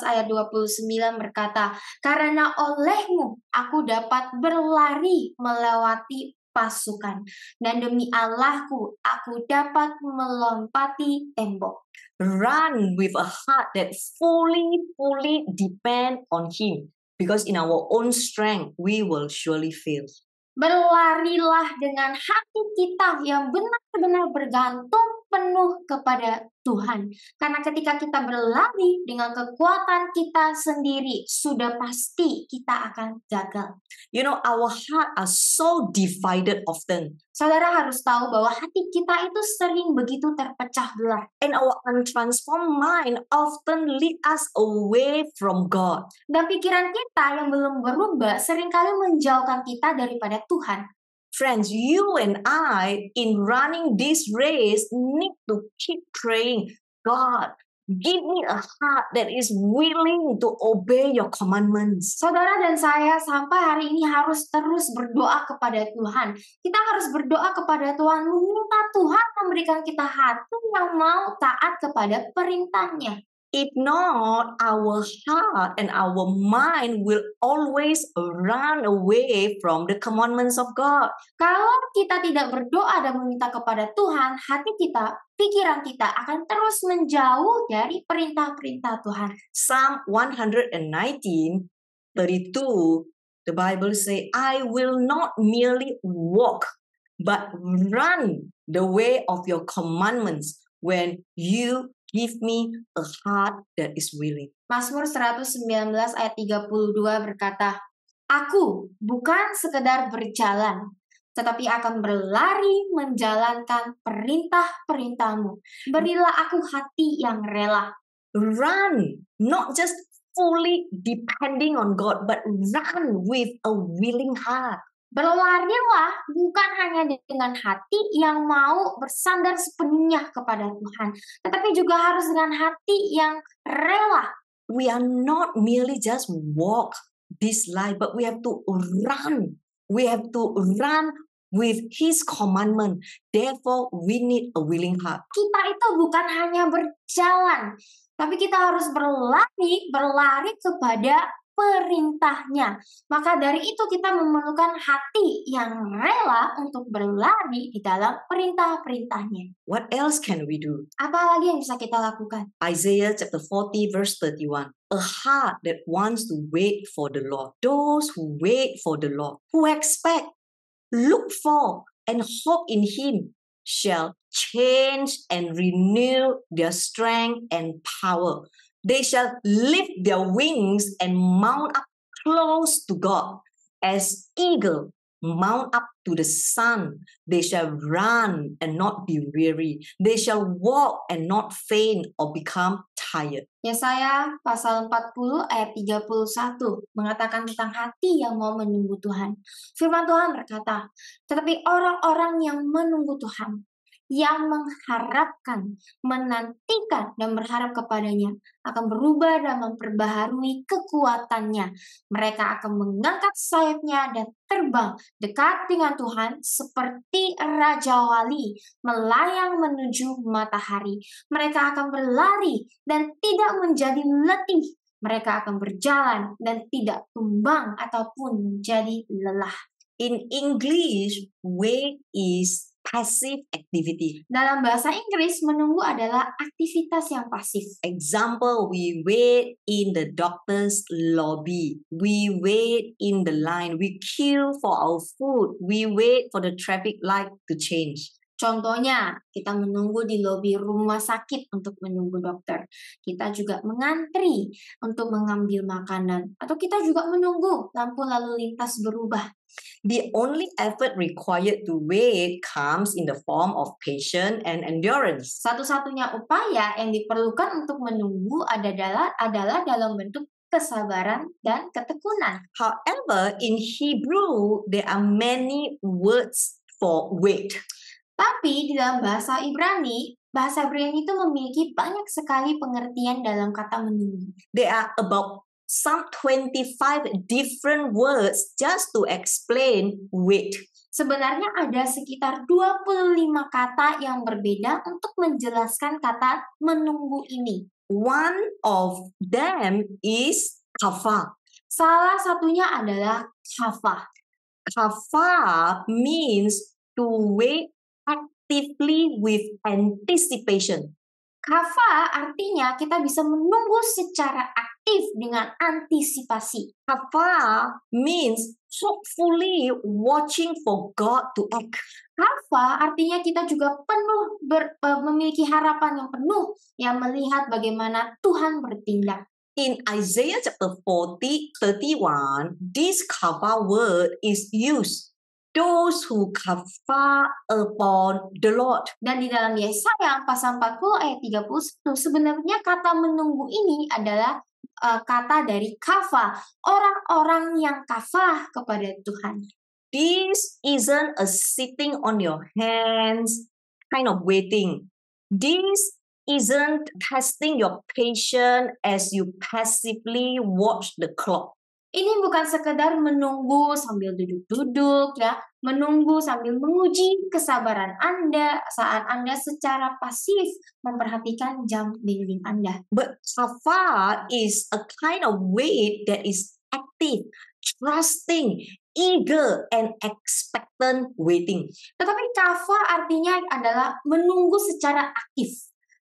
ayat 29 berkata, karena olehmu aku dapat berlari melewati pasukan, dan demi Allahku aku dapat melompati tembok. Run with a heart that fully depend on Him, because in our own strength we will surely fail. Berlarilah dengan hati kita yang benar-benar bergantung penuh kepada Tuhan. Karena ketika kita berlari dengan kekuatan kita sendiri, sudah pasti kita akan gagal. You know, our heart are so divided often. Saudara harus tahu bahwa hati kita itu sering begitu terpecah belah. And our untransformed mind often lead us away from God. Dan pikiran kita yang belum berubah seringkali menjauhkan kita daripada Tuhan. Friends, you and I, in running this race, need to keep praying, God, give me a heart that is willing to obey your commandments. Saudara dan saya sampai hari ini harus terus berdoa kepada Tuhan. Kita harus berdoa kepada Tuhan, meminta Tuhan memberikan kita hati yang mau taat kepada perintahnya. If not, our heart and our mind will always run away from the commandments of God. Kalau kita tidak berdoa dan meminta kepada Tuhan, hati kita, pikiran kita akan terus menjauh dari perintah-perintah Tuhan. Psalm 119, 32, the Bible says, I will not merely walk, but run the way of your commandments when you give me a heart that is willing. Mazmur 119 ayat 32 berkata, Aku bukan sekedar berjalan, tetapi akan berlari menjalankan perintah-perintahmu. Berilah aku hati yang rela. Run, not just fully depending on God, but run with a willing heart. Berlarilah bukan hanya dengan hati yang mau bersandar sepenuhnya kepada Tuhan, tetapi juga harus dengan hati yang rela. We are not merely just walk this life, but we have to run. We have to run with His commandment. Therefore, we need a willing heart. Kita itu bukan hanya berjalan, tapi kita harus berlari kepada perintahnya. Maka dari itu kita memerlukan hati yang rela untuk berlari di dalam perintah-perintahnya. What else can we do? Apa lagi yang bisa kita lakukan? Isaiah chapter 40 verse 31. A heart that wants to wait for the Lord. Those who wait for the Lord, who expect, look for, and hope in Him, shall change and renew their strength and power. They shall lift their wings and mount up close to God. As eagle mount up to the sun, they shall run and not be weary. They shall walk and not faint or become tired. Yesaya pasal 40 ayat 31 mengatakan tentang hati yang mau menunggu Tuhan. Firman Tuhan berkata, tetapi orang-orang yang menunggu Tuhan, yang mengharapkan, menantikan, dan berharap kepadanya akan berubah dan memperbaharui kekuatannya. Mereka akan mengangkat sayapnya dan terbang dekat dengan Tuhan seperti Raja Wali melayang menuju matahari. Mereka akan berlari dan tidak menjadi letih. Mereka akan berjalan dan tidak tumbang ataupun menjadi lelah. In English, wait is passive activity. Dalam bahasa Inggris, menunggu adalah aktivitas yang pasif. Example, we wait in the doctor's lobby. We wait in the line. We queue for our food. We wait for the traffic light to change. Contohnya, kita menunggu di lobi rumah sakit untuk menunggu dokter. Kita juga mengantri untuk mengambil makanan. Atau kita juga menunggu lampu lalu lintas berubah. The only effort required to wait comes in the form of patience and endurance. Satu-satunya upaya yang diperlukan untuk menunggu adalah dalam bentuk kesabaran dan ketekunan. However, in Hebrew, there are many words for wait. Tapi di dalam bahasa Ibrani itu memiliki banyak sekali pengertian dalam kata menunggu. There are about some 25 different words just to explain wait. Sebenarnya ada sekitar 25 kata yang berbeda untuk menjelaskan kata menunggu ini. One of them is kafah. Salah satunya adalah kafah. Kafah means to wait actively with anticipation. Kafah artinya kita bisa menunggu secara aktif dengan antisipasi. Kafah means hopefully watching for God to act. Kafah artinya kita juga memiliki harapan yang penuh yang melihat bagaimana Tuhan bertindak. In Isaiah chapter 40, 31, this kafah word is used. those who kafar upon the Lord. Dan di dalam Yesaya pasal 40 ayat 31 sebenarnya kata menunggu ini adalah kata dari kafah, orang-orang yang kafah kepada Tuhan. This isn't a sitting on your hands kind of waiting. This isn't testing your patience as you passively watch the clock. Ini bukan sekedar menunggu sambil duduk-duduk ya, menunggu sambil menguji kesabaran Anda saat Anda secara pasif memperhatikan jam dinding Anda. But kafar is a kind of wait that is active, trusting, eager, and expectant waiting. Tetapi kafah artinya adalah menunggu secara aktif,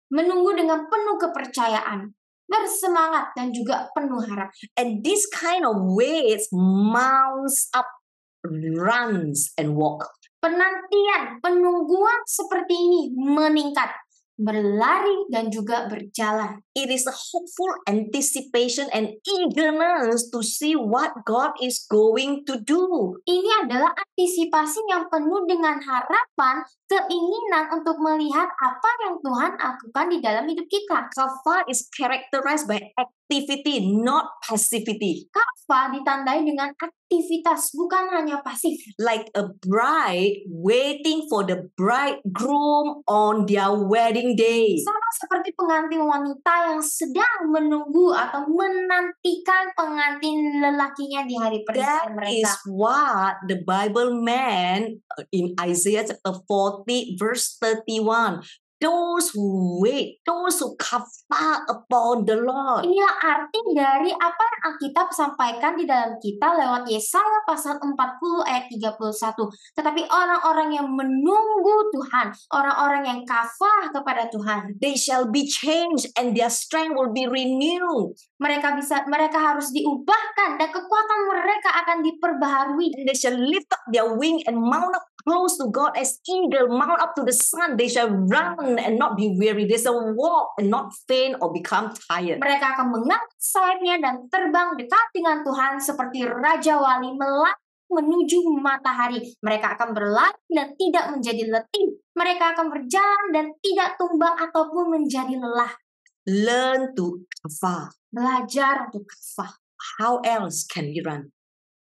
menunggu dengan penuh kepercayaan, bersemangat dan juga penuh harap. And this kind of waits mounts up, runs, and walk. Penantian, penungguan seperti ini meningkat, berlari dan juga berjalan. It is a hopeful anticipation and eagerness to see what God is going to do. Ini adalah antisipasi yang penuh dengan harapan, keinginan untuk melihat apa yang Tuhan lakukan di dalam hidup kita. Kafar is characterized by activity, not passivity. Kafah ditandai dengan aktivitas, bukan hanya pasif. Like a bride waiting for the bridegroom on their wedding day. Sama seperti pengantin wanita yang sedang menunggu atau menantikan pengantin lelakinya di hari That pernikahan is mereka. what the Bible meant in Isaiah chapter 40 verse 31. Those who wait, those who kafar upon the Lord. Inilah arti dari apa yang Alkitab sampaikan di dalam kita lewat Yesaya pasal 40 ayat 31. Tetapi orang-orang yang menunggu Tuhan, orang-orang yang kafah kepada Tuhan, They shall be changed and their strength will be renewed. mereka harus diubahkan dan kekuatan mereka akan diperbaharui. And they shall lift up their wing and mount up close to God as eagle mount up to the sun. They shall run and not be weary. They shall walk and not faint or become tired. Mereka akan mengangkat sayapnya dan terbang dekat dengan Tuhan seperti Raja Wali menuju matahari. Mereka akan berlari dan tidak menjadi letih. Mereka akan berjalan dan tidak tumbang ataupun menjadi lelah. Learn to kafar. Belajar untuk kafah. How else can we run?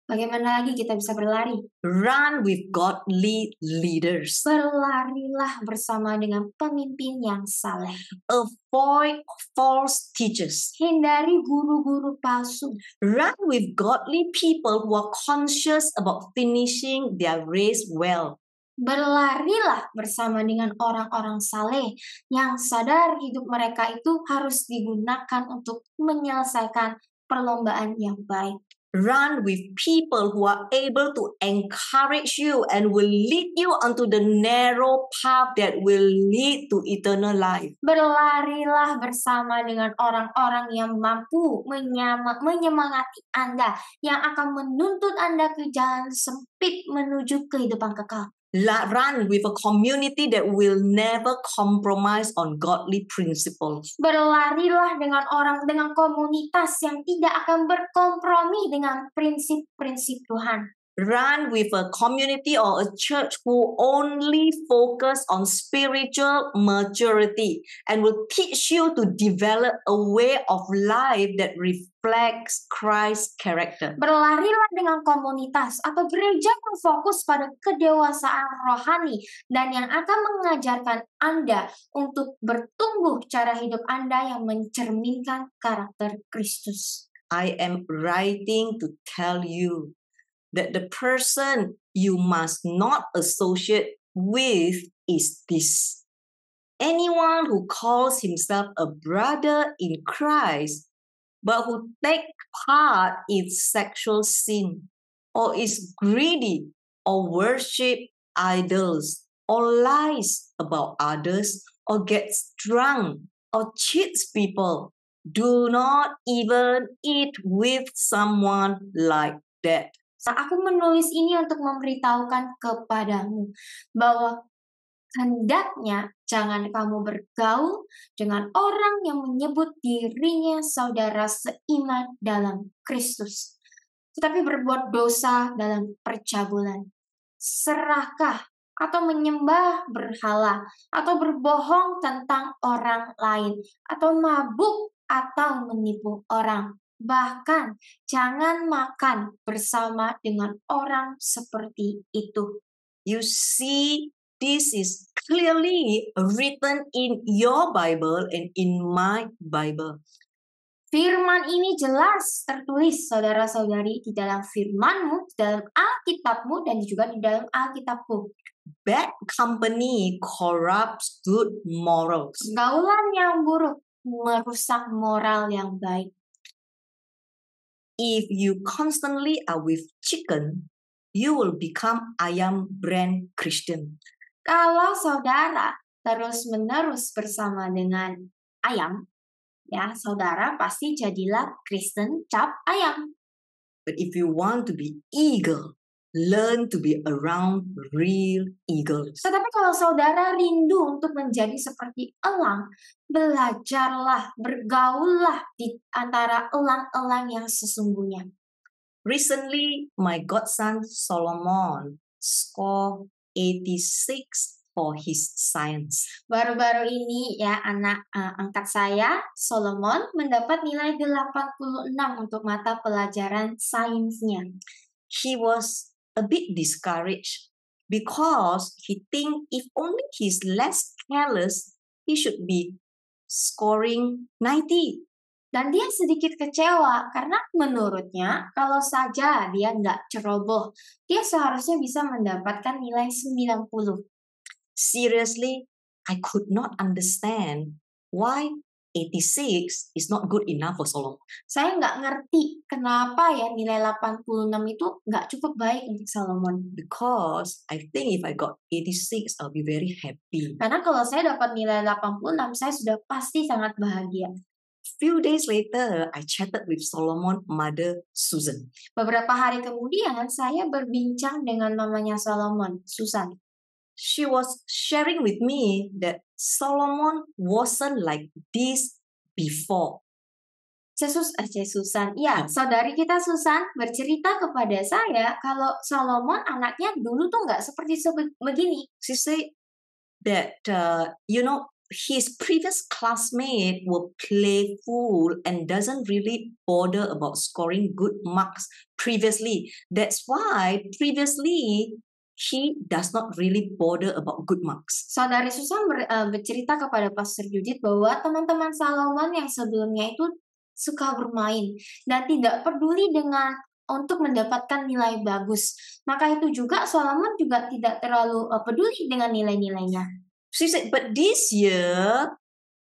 Bagaimana lagi kita bisa berlari? Run with godly leaders. Berlarilah bersama dengan pemimpin yang saleh. Avoid false teachers. Hindari guru-guru palsu. Run with godly people who are conscious about finishing their race well. Berlarilah bersama dengan orang-orang saleh yang sadar hidup mereka itu harus digunakan untuk menyelesaikan perlombaan yang baik. Run with people who are able to encourage you and will lead you onto the narrow path that will lead to eternal life. Berlarilah bersama dengan orang-orang yang mampu menyemangati Anda, yang akan menuntut Anda ke jalan sempit menuju kehidupan kekal. Run with a community that will never compromise on godly principles. Berlarilah dengan komunitas yang tidak akan berkompromi dengan prinsip-prinsip Tuhan. Run with a community or a church who only focus on spiritual maturity and will teach you to develop a way of life that reflects Christ's character. Berlarilah dengan komunitas atau gereja yang fokus pada kedewasaan rohani dan yang akan mengajarkan Anda untuk bertumbuh cara hidup Anda yang mencerminkan karakter Kristus. I am writing to tell you that the person you must not associate with is this. Anyone who calls himself a brother in Christ, but who take part in sexual sin, or is greedy, or worship idols, or lies about others, or gets drunk, or cheats people, do not even eat with someone like that. Aku menulis ini untuk memberitahukan kepadamu bahwa hendaknya jangan kamu bergaul dengan orang yang menyebut dirinya saudara seiman dalam Kristus, tetapi berbuat dosa dalam percabulan. serakah, atau menyembah berhala, atau berbohong tentang orang lain, atau mabuk atau menipu orang. Bahkan jangan makan bersama dengan orang seperti itu. You see, this is clearly written in your Bible and in my Bible. Firman ini jelas tertulis, saudara-saudari, di dalam firmanmu, di dalam Alkitabmu, dan juga di dalam Alkitabku. Bad company corrupts good morals. Pergaulan yang buruk merusak moral yang baik. If you constantly are with chicken, you will become ayam brand Christian. Kalau saudara terus-menerus bersama dengan ayam, ya, saudara pasti jadilah Kristen cap ayam. But if you want to be eagle, learn to be around real eagles. Tetapi kalau saudara rindu untuk menjadi seperti elang, belajarlah, bergaullah di antara elang-elang yang sesungguhnya. Recently, my godson Solomon scored 86 for his science. Baru-baru ini ya anak angkat saya, Solomon, mendapat nilai 86 untuk mata pelajaran sainsnya. He was a bit discouraged because he think if only he's less careless, he should be scoring 90. Dan dia sedikit kecewa karena menurutnya kalau saja dia nggak ceroboh, dia seharusnya bisa mendapatkan nilai 90. Seriously, I could not understand why 86 is not good enough for Solomon. Saya nggak ngerti kenapa ya nilai 86 itu nggak cukup baik untuk Solomon. Because I think if I got 86, I'll be very happy. Karena kalau saya dapat nilai 86, saya sudah pasti sangat bahagia. Few days later, I chatted with Solomon mother Susan. Beberapa hari kemudian, saya berbincang dengan mamanya Solomon, Susan. She was sharing with me that Solomon wasn't like this before. Susan. Ya, saudari kita Susan bercerita kepada saya kalau Solomon anaknya dulu tuh nggak seperti begini. She said that, his previous classmates were playful and doesn't really bother about scoring good marks previously. That's why previously he does not really bother about good marks. Saudari Susan bercerita kepada Pastor Judith bahwa teman-teman Solomon yang sebelumnya itu suka bermain dan tidak peduli dengan untuk mendapatkan nilai bagus. Maka itu juga Solomon juga tidak terlalu peduli dengan nilai-nilainya. She said, but this year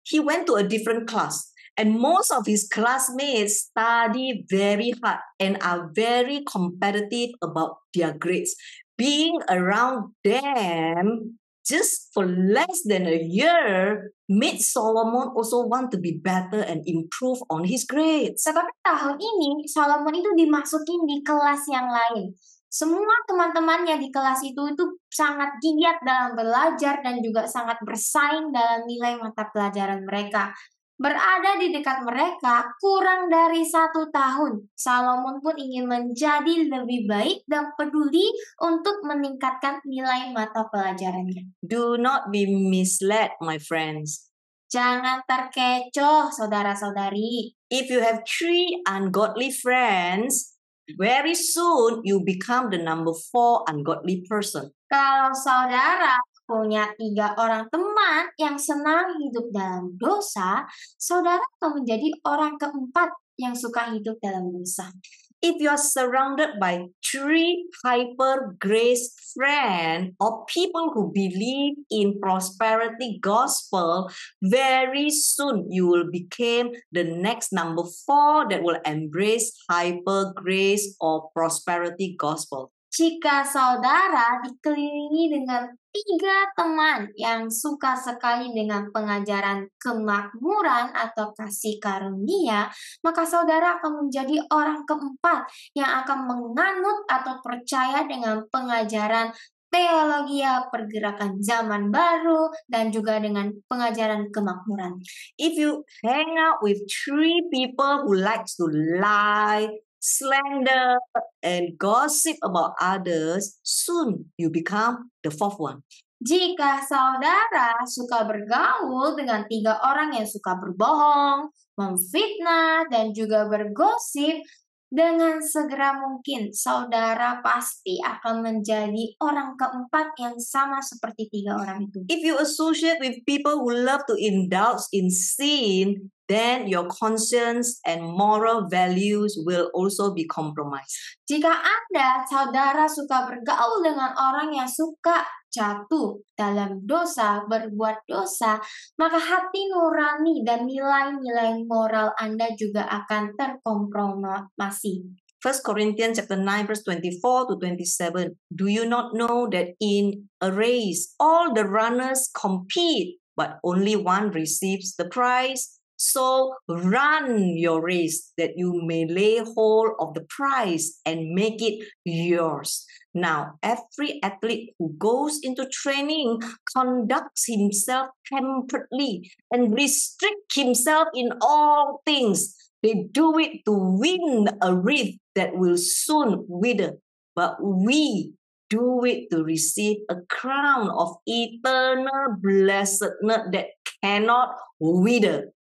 he went to a different class. And most of his classmates study very hard and are very competitive about their grades. Being around them just for less than a year made Solomon also want to be better and improve on his grades. Tetapi tahun ini Solomon itu dimasukin di kelas yang lain. Semua teman-temannya di kelas itu sangat giat dalam belajar dan juga sangat bersaing dalam nilai mata pelajaran mereka. Berada di dekat mereka kurang dari 1 tahun, Solomon pun ingin menjadi lebih baik dan peduli untuk meningkatkan nilai mata pelajarannya. Do not be misled, my friends. Jangan terkecoh, saudara-saudari. If you have 3 ungodly friends, very soon you become the number 4 ungodly person. Kalau saudara punya 3 orang teman yang senang hidup dalam dosa, saudara akan menjadi orang keempat yang suka hidup dalam dosa. If you are surrounded by 3 hyper grace friends or people who believe in prosperity gospel, very soon you will become the next number 4 that will embrace hyper grace or prosperity gospel. Jika saudara dikelilingi dengan 3 teman yang suka sekali dengan pengajaran kemakmuran atau kasih karunia, maka saudara akan menjadi orang keempat yang akan menganut atau percaya dengan pengajaran teologi pergerakan zaman baru dan juga dengan pengajaran kemakmuran. If you hang out with 3 people who likes to lie, slander, and gossip about others, soon you become the fourth one. Jika saudara suka bergaul dengan 3 orang yang suka berbohong, memfitnah, dan juga bergosip, dengan segera mungkin saudara pasti akan menjadi orang keempat yang sama seperti 3 orang itu. If you associate with people who love to indulge in sin, then your conscience and moral values will also be compromised. Jika Anda, saudara, suka bergaul dengan orang yang suka jatuh dalam dosa, berbuat dosa, maka hati nurani dan nilai-nilai moral Anda juga akan terkompromisi. 1 Corinthians chapter 9 verse 24 to 27. Do you not know that in a race all the runners compete, but only one receives the prize? So run your race that you may lay hold of the prize and make it yours. Now, every athlete who goes into training conducts himself temperately and restricts himself in all things. They do it to win a wreath that will soon wither, but we do it to receive a crown of eternal blessedness that cannot wither.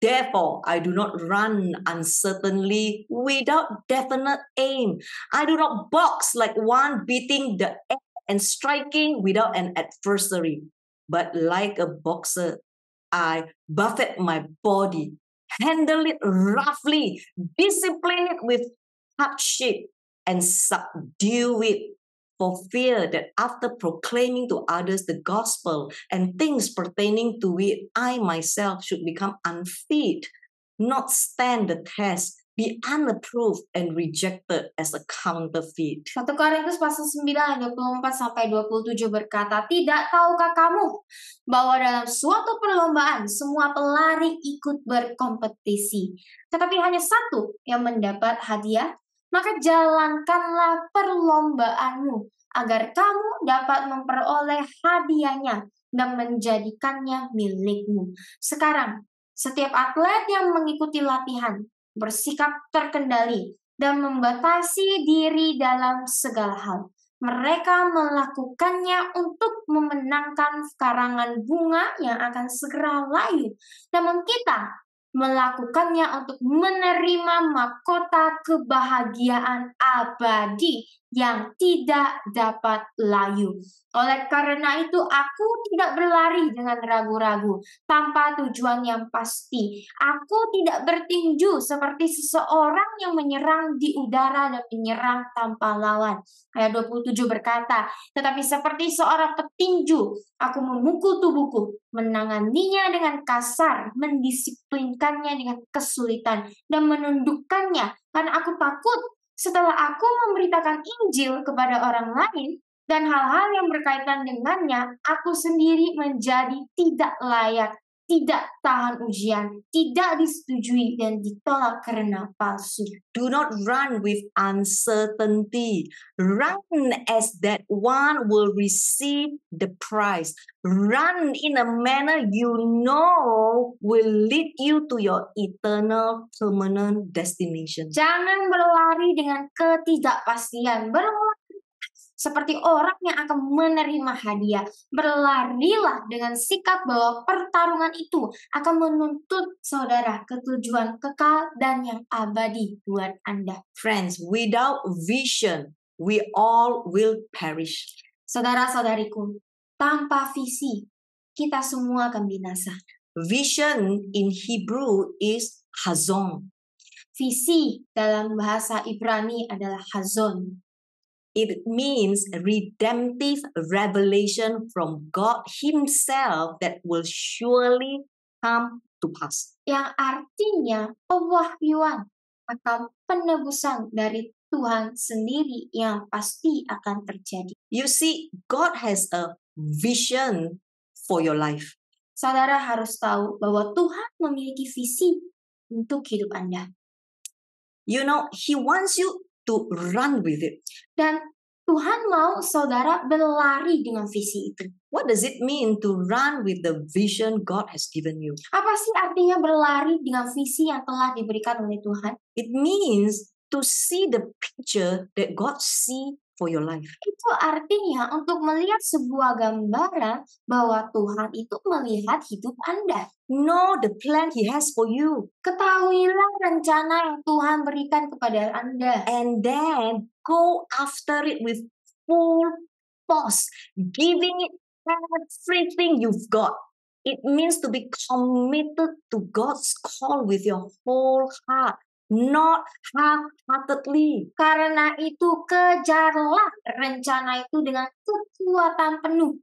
Therefore, I do not run uncertainly without definite aim. I do not box like one beating the air and striking without an adversary. But like a boxer, I buffet my body, handle it roughly, discipline it with hardship, and subdue it, for fear that after proclaiming to others the gospel and things pertaining to it, I myself should become unfit, not stand the test, be unapproved and rejected as a counterfeit. 1 Korintus pasal 9 ayat 24-27 berkata, tidak tahukah kamu bahwa dalam suatu perlombaan semua pelari ikut berkompetisi, tetapi hanya satu yang mendapat hadiah? Maka jalankanlah perlombaanmu agar kamu dapat memperoleh hadiahnya dan menjadikannya milikmu. Sekarang, setiap atlet yang mengikuti latihan bersikap terkendali dan membatasi diri dalam segala hal. Mereka melakukannya untuk memenangkan karangan bunga yang akan segera layu. Namun kita melakukannya untuk menerima mahkota kebahagiaan abadi yang tidak dapat layu. Oleh karena itu, aku tidak berlari dengan ragu-ragu, tanpa tujuan yang pasti. Aku tidak bertinju seperti seseorang yang menyerang di udara dan menyerang tanpa lawan. Ayat 27 berkata, tetapi seperti seorang petinju, aku memukul tubuhku, menanganinya dengan kasar, mendisiplinkannya dengan kesulitan, dan menundukkannya karena aku takut. Setelah aku memberitakan Injil kepada orang lain dan hal-hal yang berkaitan dengannya, aku sendiri menjadi tidak layak, tidak tahan ujian, tidak disetujui dan ditolak karena palsu. Do not run with uncertainty. Run as that one will receive the prize. Run in a manner you know will lead you to your eternal permanent destination. Jangan berlari dengan ketidakpastian. Berlari seperti orang yang akan menerima hadiah. Berlarilah dengan sikap bahwa pertarungan itu akan menuntut saudara ke tujuan kekal dan yang abadi buat Anda. Friends, without vision, we all will perish. Saudara-saudariku, tanpa visi, kita semua akan binasa. Vision in Hebrew is hazon. Visi dalam bahasa Ibrani adalah hazon. It means redemptive revelation from God Himself that will surely come to pass. Yang artinya pewahyuan atau penebusan dari Tuhan sendiri yang pasti akan terjadi. You see, God has a vision for your life. Saudara harus tahu bahwa Tuhan memiliki visi untuk hidup Anda. You know, He wants you to run with it. Dan Tuhan mau saudara berlari dengan visi itu. What does it mean to run with the vision God has given you? Apa sih artinya berlari dengan visi yang telah diberikan oleh Tuhan? It means to see the picture that God see for your life. Itu artinya untuk melihat sebuah gambaran bahwa Tuhan itu melihat hidup Anda. Know the plan He has for you. Ketahuilah rencana yang Tuhan berikan kepada Anda. And then go after it with full force, giving it everything you've got. It means to be committed to God's call with your whole heart, not half-heartedly. Karena itu kejarlah rencana itu dengan kekuatan penuh.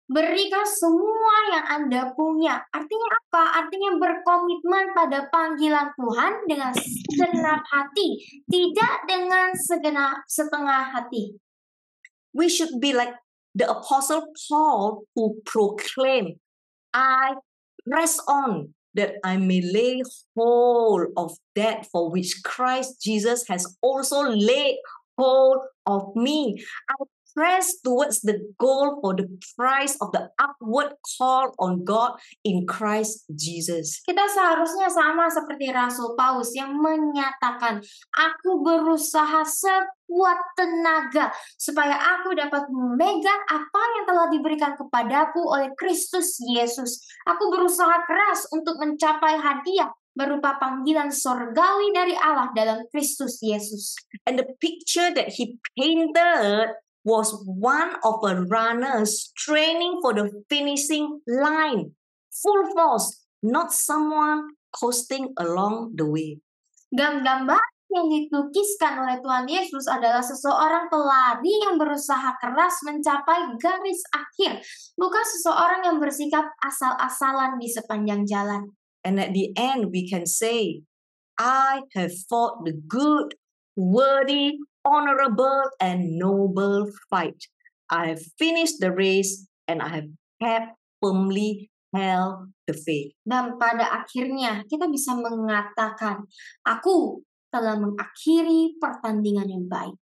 Berikan semua yang Anda punya. Artinya apa? Artinya berkomitmen pada panggilan Tuhan dengan segenap hati, tidak dengan setengah hati. We should be like the Apostle Paul who proclaimed, I press on that I may lay hold of that for which Christ Jesus has also laid hold of me. I press towards the goal for the prize of the upward call on God in Christ Jesus. Kita seharusnya sama seperti Rasul Paulus yang menyatakan, aku berusaha sekuat tenaga supaya aku dapat memegang apa yang telah diberikan kepadaku oleh Kristus Yesus. Aku berusaha keras untuk mencapai hadiah berupa panggilan sorgawi dari Allah dalam Kristus Yesus. And the picture that he painted was one of a runner straining for the finishing line, full force, not someone coasting along the way. Gambar yang dilukiskan oleh Tuhan Yesus adalah seseorang pelari yang berusaha keras mencapai garis akhir, bukan seseorang yang bersikap asal-asalan di sepanjang jalan. And at the end, we can say, I have fought the good, worthy, honorable, and noble fight. I have finished the race and I have kept firmly held the faith. Dan pada akhirnya kita bisa mengatakan, aku telah mengakhiri pertandingan yang baik,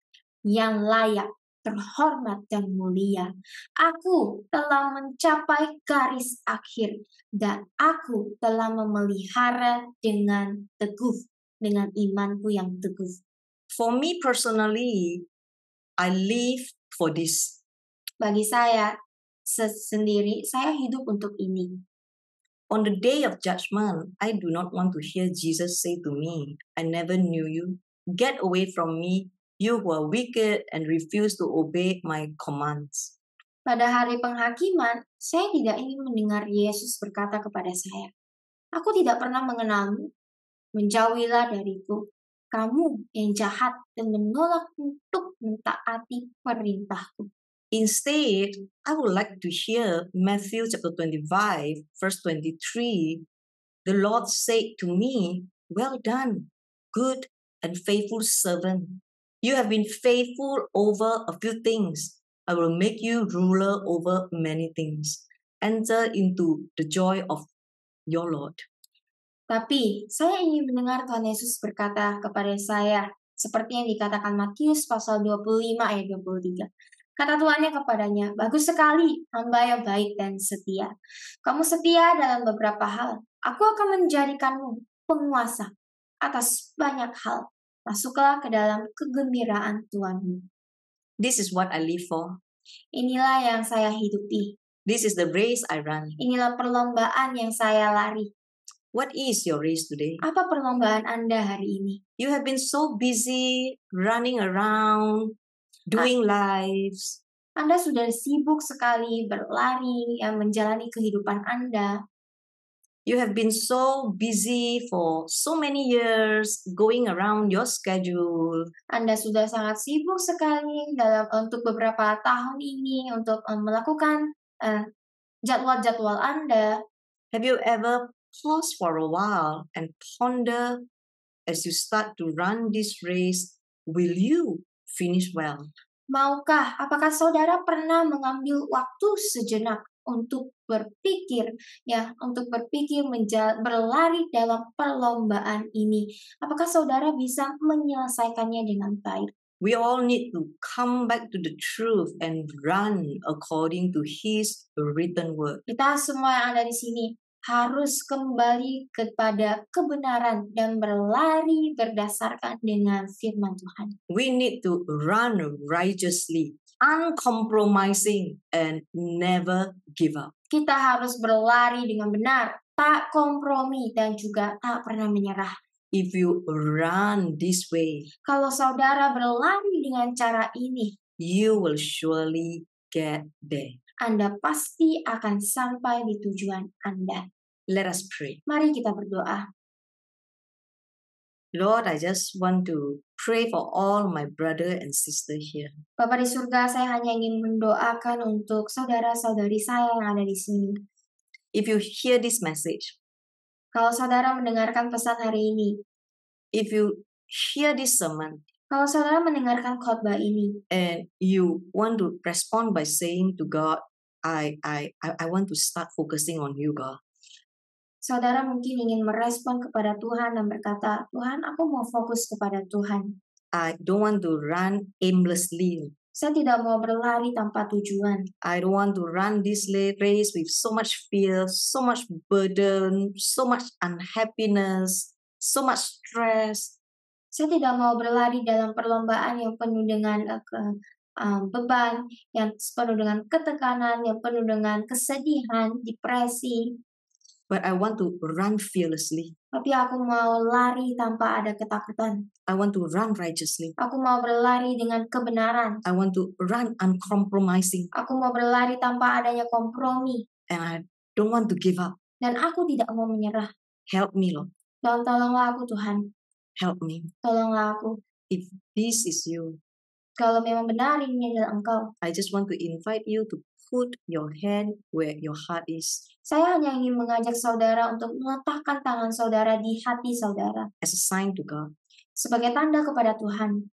yang layak, terhormat, dan mulia. Aku telah mencapai garis akhir dan aku telah memelihara dengan teguh, dengan imanku yang teguh. For me personally, I live for this. Bagi saya sendiri, saya hidup untuk ini. On the day of judgment, I do not want to hear Jesus say to me, I never knew you. Get away from me, you who are wicked and refuse to obey my commands. Pada hari penghakiman, saya tidak ingin mendengar Yesus berkata kepada saya, aku tidak pernah mengenalmu, menjauhilah dariku. Kamu yang jahat dan menolak untuk mentaati perintahku. Instead, I would like to hear Matthew chapter 25, verse 23. The Lord said to me, well done, good and faithful servant. You have been faithful over a few things. I will make you ruler over many things. Enter into the joy of your Lord. Tapi saya ingin mendengar Tuhan Yesus berkata kepada saya, seperti yang dikatakan Matius pasal 25 ayat 23. Kata Tuhannya kepadanya, bagus sekali, hamba yang baik dan setia. Kamu setia dalam beberapa hal. Aku akan menjadikanmu penguasa atas banyak hal. Masuklah ke dalam kegembiraan Tuhanmu. This is what I live for. Inilah yang saya hidupi. This is the race I run. Inilah perlombaan yang saya lari. What is your race today? Apa perlombaan Anda hari ini? You have been so busy running around, doing lives. Anda sudah sibuk sekali berlari, menjalani kehidupan Anda. You have been so busy for so many years going around your schedule. Anda sudah sangat sibuk sekali untuk beberapa tahun ini untuk melakukan jadwal-jadwal Anda. Have you ever paused for a while and ponder as you start to run this race, will you finish well? Apakah saudara pernah mengambil waktu sejenak untuk berpikir, berlari dalam perlombaan ini? Apakah saudara bisa menyelesaikannya dengan baik? We all need to come back to the truth and run according to His written word. Kita semua yang ada di sini harus kembali kepada kebenaran dan berlari berdasarkan dengan firman Tuhan. We need to run righteously, uncompromising, and never give up. Kita harus berlari dengan benar, tak kompromi dan juga tak pernah menyerah. If you run this way, Kalau saudara berlari dengan cara ini, you will surely get there. Anda pasti akan sampai di tujuan Anda. Let us pray. Mari kita berdoa. Lord, I just want to pray for all my brother and sister here. Bapa di surga, saya hanya ingin mendoakan untuk saudara-saudari saya yang ada di sini. If you hear this message, Kalau saudara mendengarkan pesan hari ini, if you hear this sermon, kalau saudara mendengarkan khotbah ini, and you want to respond by saying to God, I want to start focusing on you, God. saudara mungkin ingin merespon kepada Tuhan dan berkata, Tuhan, aku mau fokus kepada Tuhan. I don't want to run aimlessly. Saya tidak mau berlari tanpa tujuan. I don't want to run this race with so much fear, so much burden, so much unhappiness, so much stress. Saya tidak mau berlari dalam perlombaan yang penuh dengan beban, yang penuh dengan ketekanan, yang penuh dengan kesedihan, depresi. But I want to run fearlessly. Tapi aku mau lari tanpa ada ketakutan. I want to run righteously. Aku mau berlari dengan kebenaran. I want to run uncompromising. Aku mau berlari tanpa adanya kompromi. And I don't want to give up. Dan aku tidak mau menyerah. Help me, Lord. Dan tolonglah aku Tuhan. Help me. Tolonglah aku. If this is you, Kalau memang benar ini adalah Engkau. I just want to invite you to put your hand where your heart is Saya hanya ingin mengajak saudara untuk meletakkan tangan saudara di hati saudara. as a sign to God. Sebagai tanda kepada Tuhan.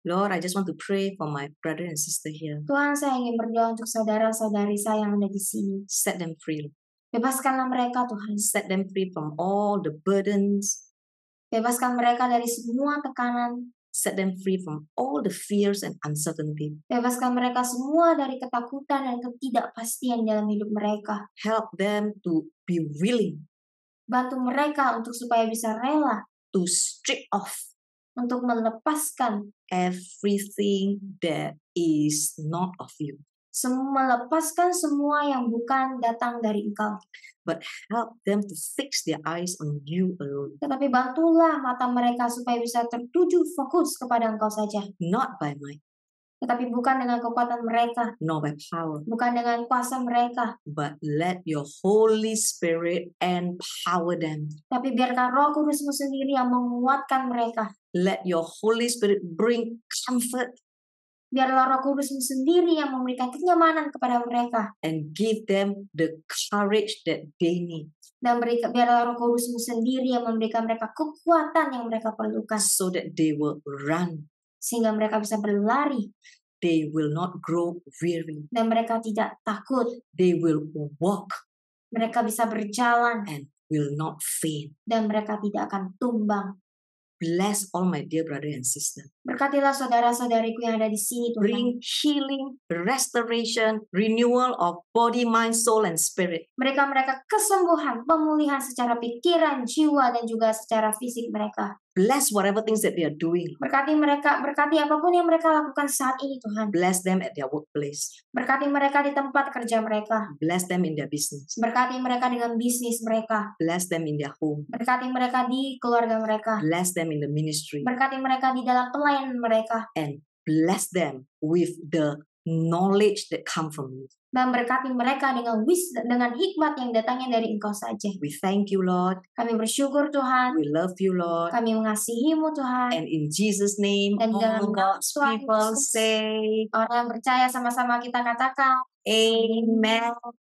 Lord, I just want to pray for my brother and sister here. Tuhan, saya ingin berdoa untuk saudara-saudari saya yang ada di sini. Set them free. Bebaskanlah mereka Tuhan. Set them free from all the burdens. Bebaskan mereka dari semua tekanan. Set them free from all the fears and uncertainty. Bebaskan mereka semua dari ketakutan dan ketidakpastian dalam hidup mereka. Help them to be willing Bantu mereka untuk supaya bisa rela to strip off untuk melepaskan everything that is not of you. melepaskan semua yang bukan datang dari Engkau. But help them to fix their eyes on you alone. Tetapi bantulah mata mereka supaya bisa tertuju fokus kepada Engkau saja. Not by might, Tetapi bukan dengan kekuatan mereka, nor by power, bukan dengan kuasa mereka, but let your Holy Spirit empower them. tapi biarkan Roh Kudus-Mu sendiri yang menguatkan mereka. Let your Holy Spirit bring comfort Biarlah Roh Kudus-Mu sendiri yang memberikan kenyamanan kepada mereka. and give them the courage that they need Dan biarlah Roh Kudus-Mu sendiri yang memberikan mereka kekuatan yang mereka perlukan. so that they will run. Sehingga mereka bisa berlari. They will not grow weary. Dan mereka tidak takut. They will walk Mereka bisa berjalan. and will not faint. Dan mereka tidak akan tumbang. Bless all my dear brother and sister. Berkatilah saudara-saudariku yang ada di sini Tuhan. Bring healing, restoration, renewal of body, mind, soul, and spirit. Mereka kesembuhan, pemulihan secara pikiran, jiwa, dan juga secara fisik mereka. Bless whatever things that they are doing. Berkati apapun yang mereka lakukan saat ini Tuhan. Bless them at their workplace. Berkati mereka di tempat kerja mereka. Bless them in their business. Berkati mereka dengan bisnis mereka. Bless them in their home. Berkati mereka di keluarga mereka. Bless them in the ministry. Berkati mereka di dalam pelayanan mereka. And bless them with the knowledge that come from you. Dan berkati mereka dengan hikmat yang datangnya dari Engkau saja. We thank you, Lord. Kami bersyukur Tuhan. We love you, Lord. Kami mengasihi-Mu Tuhan. And in Jesus' name, Dan dalam all nama God's Tuhan people Yesus, say, orang yang percaya sama-sama kita katakan, Amen.